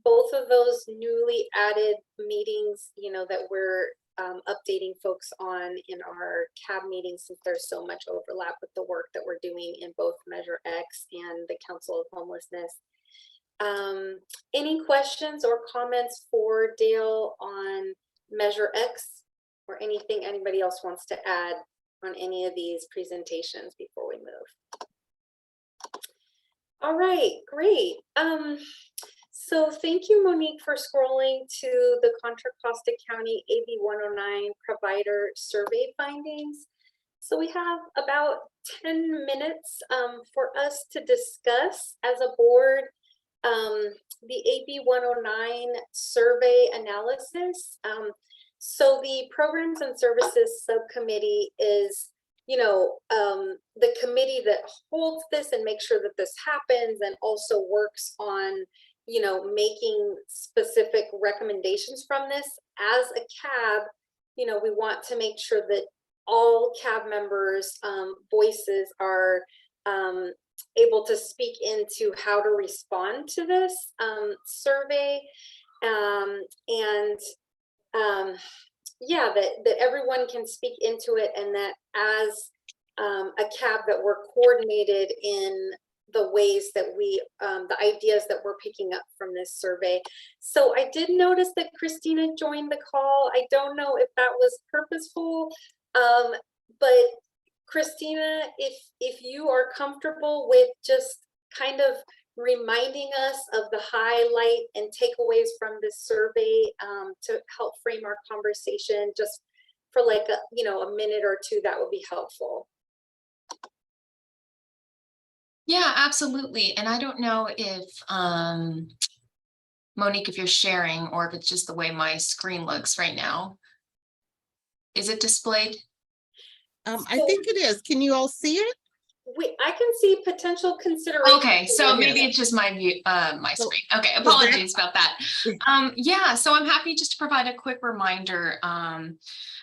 both of those newly added meetings, that we're updating folks on in our CAB meetings, since there's so much overlap with the work that we're doing in both Measurex and the Council of Homelessness. Any questions or comments for Dale on Measurex, or anything anybody else wants to add on any of these presentations before we move? All right, great. So thank you, Monique, for scrolling to the Contra Costa County AB 109 provider survey findings. So we have about 10 minutes for us to discuss as a board the AB 109 survey analysis. So the Programs and Services Subcommittee is the committee that holds this and makes sure that this happens, and also works on, making specific recommendations from this. As a CAB, we want to make sure that all CAB members' voices are able to speak into how to respond to this survey, yeah, that everyone can speak into it, and that as a CAB that we're coordinated in the ways that we, the ideas that we're picking up from this survey. So I did notice that Christina joined the call. I don't know if that was purposeful, but Christina, if you are comfortable with just kind of reminding us of the highlight and takeaways from this survey to help frame our conversation, just for like a minute or two, that would be helpful. Yeah, absolutely. And I don't know if Monique, if you're sharing, or if it's just the way my screen looks right now. Is it displayed? I think it is. Can you all see it? I can see potential consideration. Okay, so maybe it's just my view, my screen. Okay, apologies about that. Yeah, so I'm happy just to provide a quick reminder.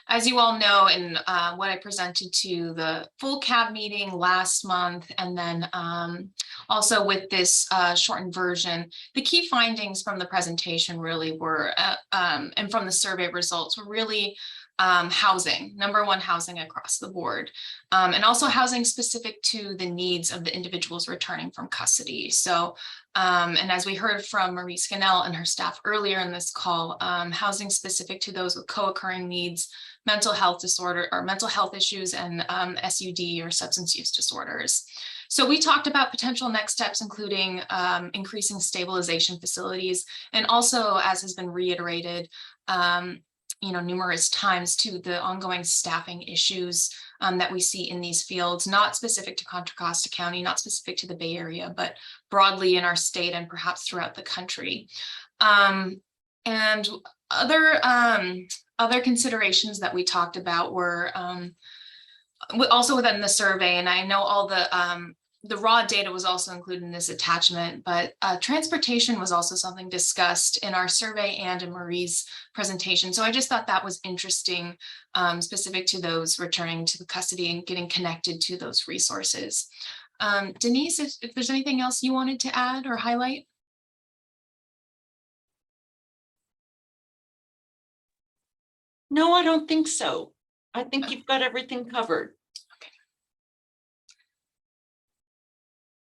As you all know, in what I presented to the full CAB meeting last month, and then also with this shortened version, the key findings from the presentation really were, and from the survey results, were really housing, #1 housing across the board, and also housing specific to the needs of the individuals returning from custody. So, and as we heard from Marie Scannell and her staff earlier in this call, housing specific to those with co-occurring needs, mental health disorder or mental health issues, and SUD or substance use disorders. So we talked about potential next steps, including increasing stabilization facilities, and also, as has been reiterated, numerous times, to the ongoing staffing issues that we see in these fields, not specific to Contra Costa County, not specific to the Bay Area, but broadly in our state and perhaps throughout the country. And other considerations that we talked about were also within the survey, and I know all the raw data was also included in this attachment, but transportation was also something discussed in our survey and in Marie's presentation. So I just thought that was interesting, specific to those returning to the custody and getting connected to those resources. Denise, if there's anything else you wanted to add or highlight? No, I don't think so. I think you've got everything covered.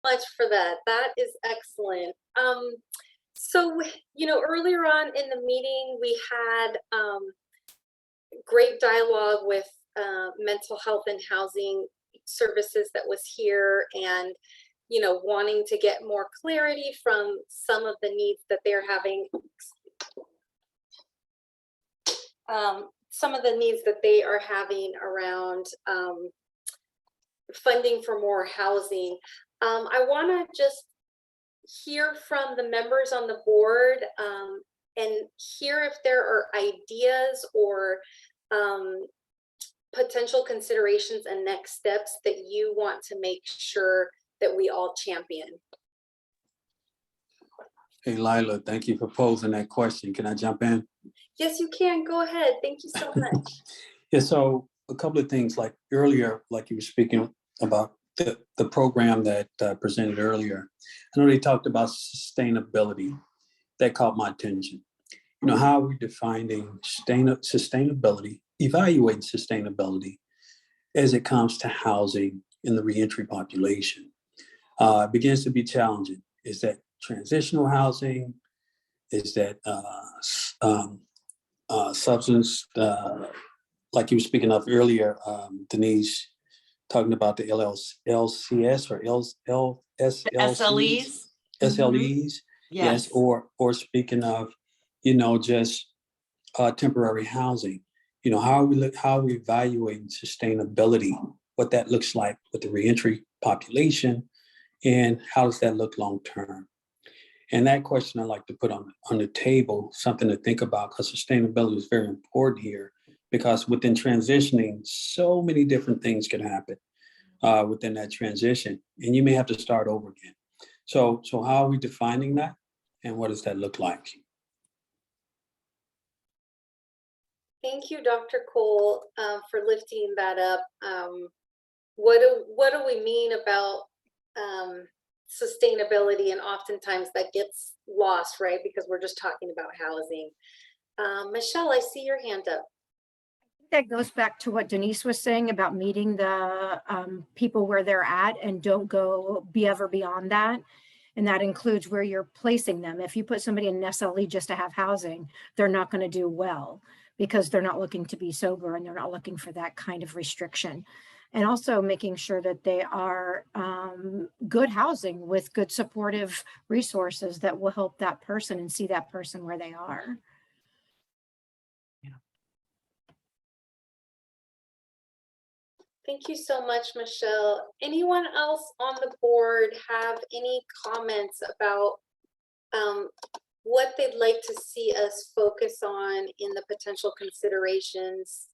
Much for that. That is excellent. So, earlier on in the meeting, we had great dialogue with mental health and housing services that was here, and wanting to get more clarity from some of the needs that they're having. Some of the needs that they are having around funding for more housing. I want to just hear from the members on the board and hear if there are ideas or potential considerations and next steps that you want to make sure that we all champion. Hey, Lila, thank you for posing that question. Can I jump in? Yes, you can. Go ahead. Thank you so much. Yeah, so a couple of things, like earlier, like you were speaking about the program that presented earlier. I know they talked about sustainability. That caught my attention. You know, how are we defining sustainability, evaluating sustainability as it comes to housing in the reentry population? It begins to be challenging. Is that transitional housing? Is that substance, like you were speaking of earlier, Denise, talking about the LCS or SLEs. SLEs, yes, or speaking of, you know, just temporary housing. You know, how are we evaluating sustainability, what that looks like with the reentry population, and how does that look long term? And that question I like to put on the table, something to think about, because sustainability is very important here, because within transitioning, so many different things can happen within that transition, and you may have to start over again. So how are we defining that, and what does that look like? Thank you, Dr. Cole, for lifting that up. What do we mean about sustainability? And oftentimes that gets lost, right? Because we're just talking about housing. Michelle, I see your hand up. That goes back to what Denise was saying about meeting the people where they're at, and don't go ever beyond that. And that includes where you're placing them. If you put somebody in an SLE just to have housing, they're not going to do well, because they're not looking to be sober and they're not looking for that kind of restriction. And also making sure that they are good housing with good supportive resources that will help that person and see that person where they are. Thank you so much, Michelle. Anyone else on the board have any comments about what they'd like to see us focus on in the potential considerations?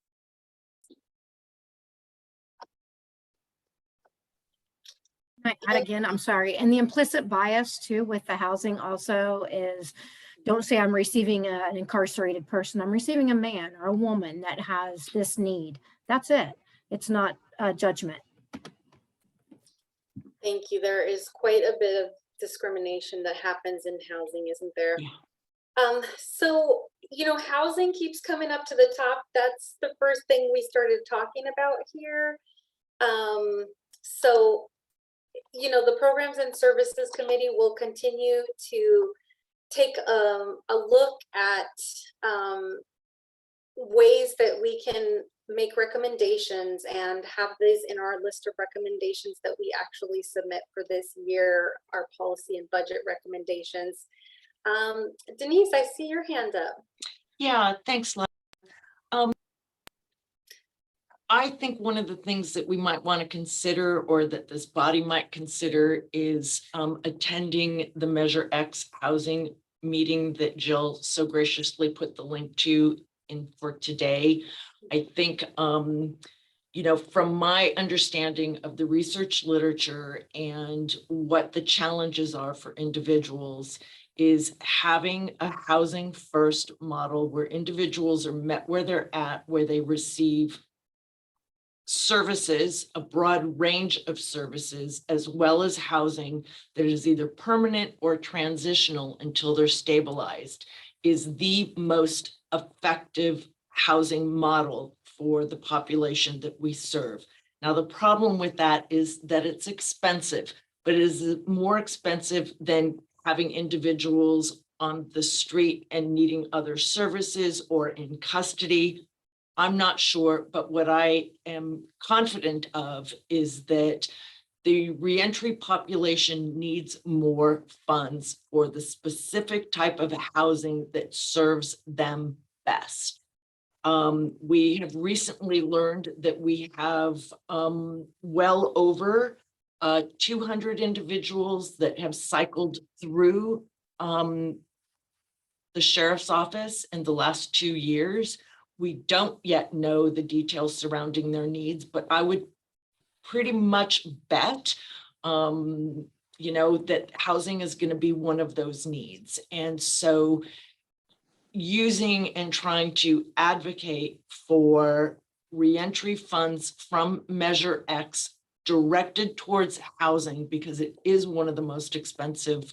Again, I'm sorry. And the implicit bias too with the housing also is, don't say I'm receiving an incarcerated person. I'm receiving a man or a woman that has this need. That's it. It's not a judgment. Thank you. There is quite a bit of discrimination that happens in housing, isn't there? Yeah. So, you know, housing keeps coming up to the top. That's the first thing we started talking about here. So, you know, the Programs and Services Committee will continue to take a look at ways that we can make recommendations and have these in our list of recommendations that we actually submit for this year, our policy and budget recommendations. Denise, I see your hand up. Yeah, thanks, Lila. I think one of the things that we might want to consider, or that this body might consider, is attending the Measurex housing meeting that Jill so graciously put the link to in for today. I think, you know, from my understanding of the research literature and what the challenges are for individuals, is having a housing first model where individuals are met where they're at, where they receive services, a broad range of services, as well as housing that is either permanent or transitional until they're stabilized, is the most effective housing model for the population that we serve. Now, the problem with that is that it's expensive, but it is more expensive than having individuals on the street and needing other services or in custody. I'm not sure, but what I am confident of is that the reentry population needs more funds for the specific type of housing that serves them best. We have recently learned that we have well over 200 individuals that have cycled through the sheriff's office in the last 2 years. We don't yet know the details surrounding their needs, but I would pretty much bet, you that housing is going to be one of those needs. And so using and trying to advocate for reentry funds from Measurex directed towards housing, because it is one of the most expensive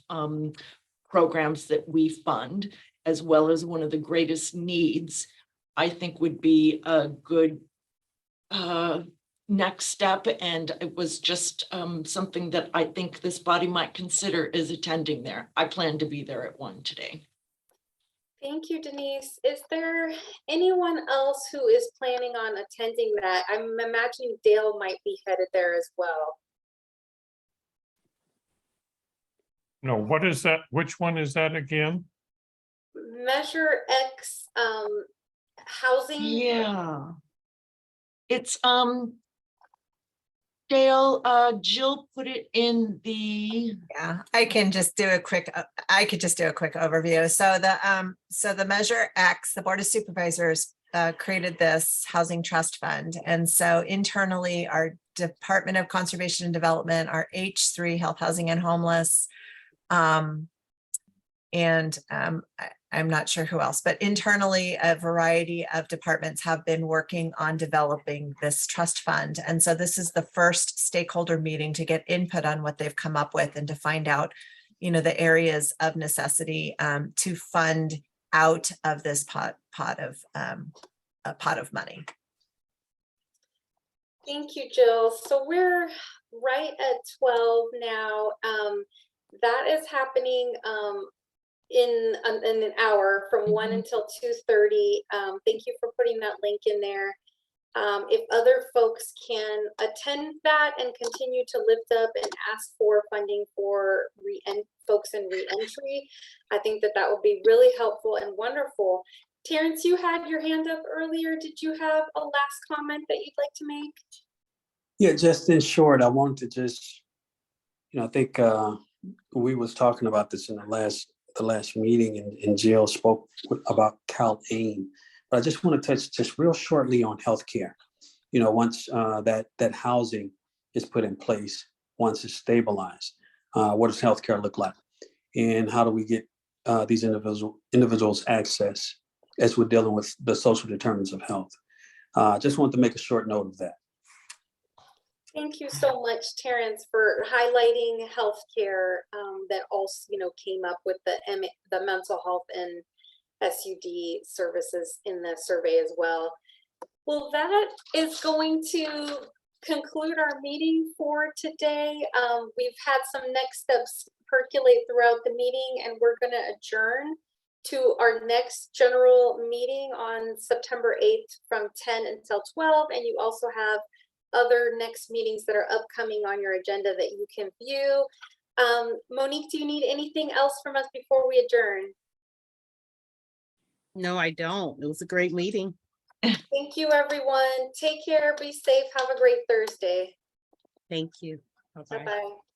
programs that we fund, as well as one of the greatest needs, I think would be a good next step. And it was just something that I think this body might consider is attending there. I plan to be there at 1 today. Thank you, Denise. Is there anyone else who is planning on attending that? I'm imagining Dale might be headed there as well. No, what is that? Which one is that again? Measurex housing. Yeah. It's Dale, Jill put it in the. Yeah, I can just do a quick, I could just do a quick overview. So the Measurex, the Board of Supervisors created this housing trust fund. And so internally, our Department of Conservation and Development, our H3 Health, Housing and Homeless, I'm not sure who else, but internally, a variety of departments have been working on developing this trust fund. And so this is the first stakeholder meeting to get input on what they've come up with and to find out, the areas of necessity to fund out of this pot of money. Thank you, Jill. So we're right at 12 now. That is happening in an hour from 1 until 2:30. Thank you for putting that link in there. If other folks can attend that and continue to lift up and ask for funding for folks in reentry, I think that would be really helpful and wonderful. Terrence, you had your hand up earlier. Did you have a last comment that you'd like to make? Yeah, just in short, I wanted to just, I think we was talking about this in the last meeting, and Jill spoke about CalAIM, but I just want to touch just real shortly on healthcare. Once that housing is put in place, once it's stabilized, what does healthcare look like, and how do we get these individuals access as we're dealing with the social determinants of health? Just wanted to make a short note of that. Thank you so much, Terrence, for highlighting healthcare that also, came up with the mental health and SUD services in the survey as well. Well, that is going to conclude our meeting for today. We've had some next steps percolate throughout the meeting, and we're going to adjourn to our next general meeting on September 8th from 10 until 12. And you also have other next meetings that are upcoming on your agenda that you can view. Monique, do you need anything else from us before we adjourn? No, I don't. It was a great meeting. Thank you, everyone. Take care, be safe, have a great Thursday. Thank you. Bye-bye. Bye-bye.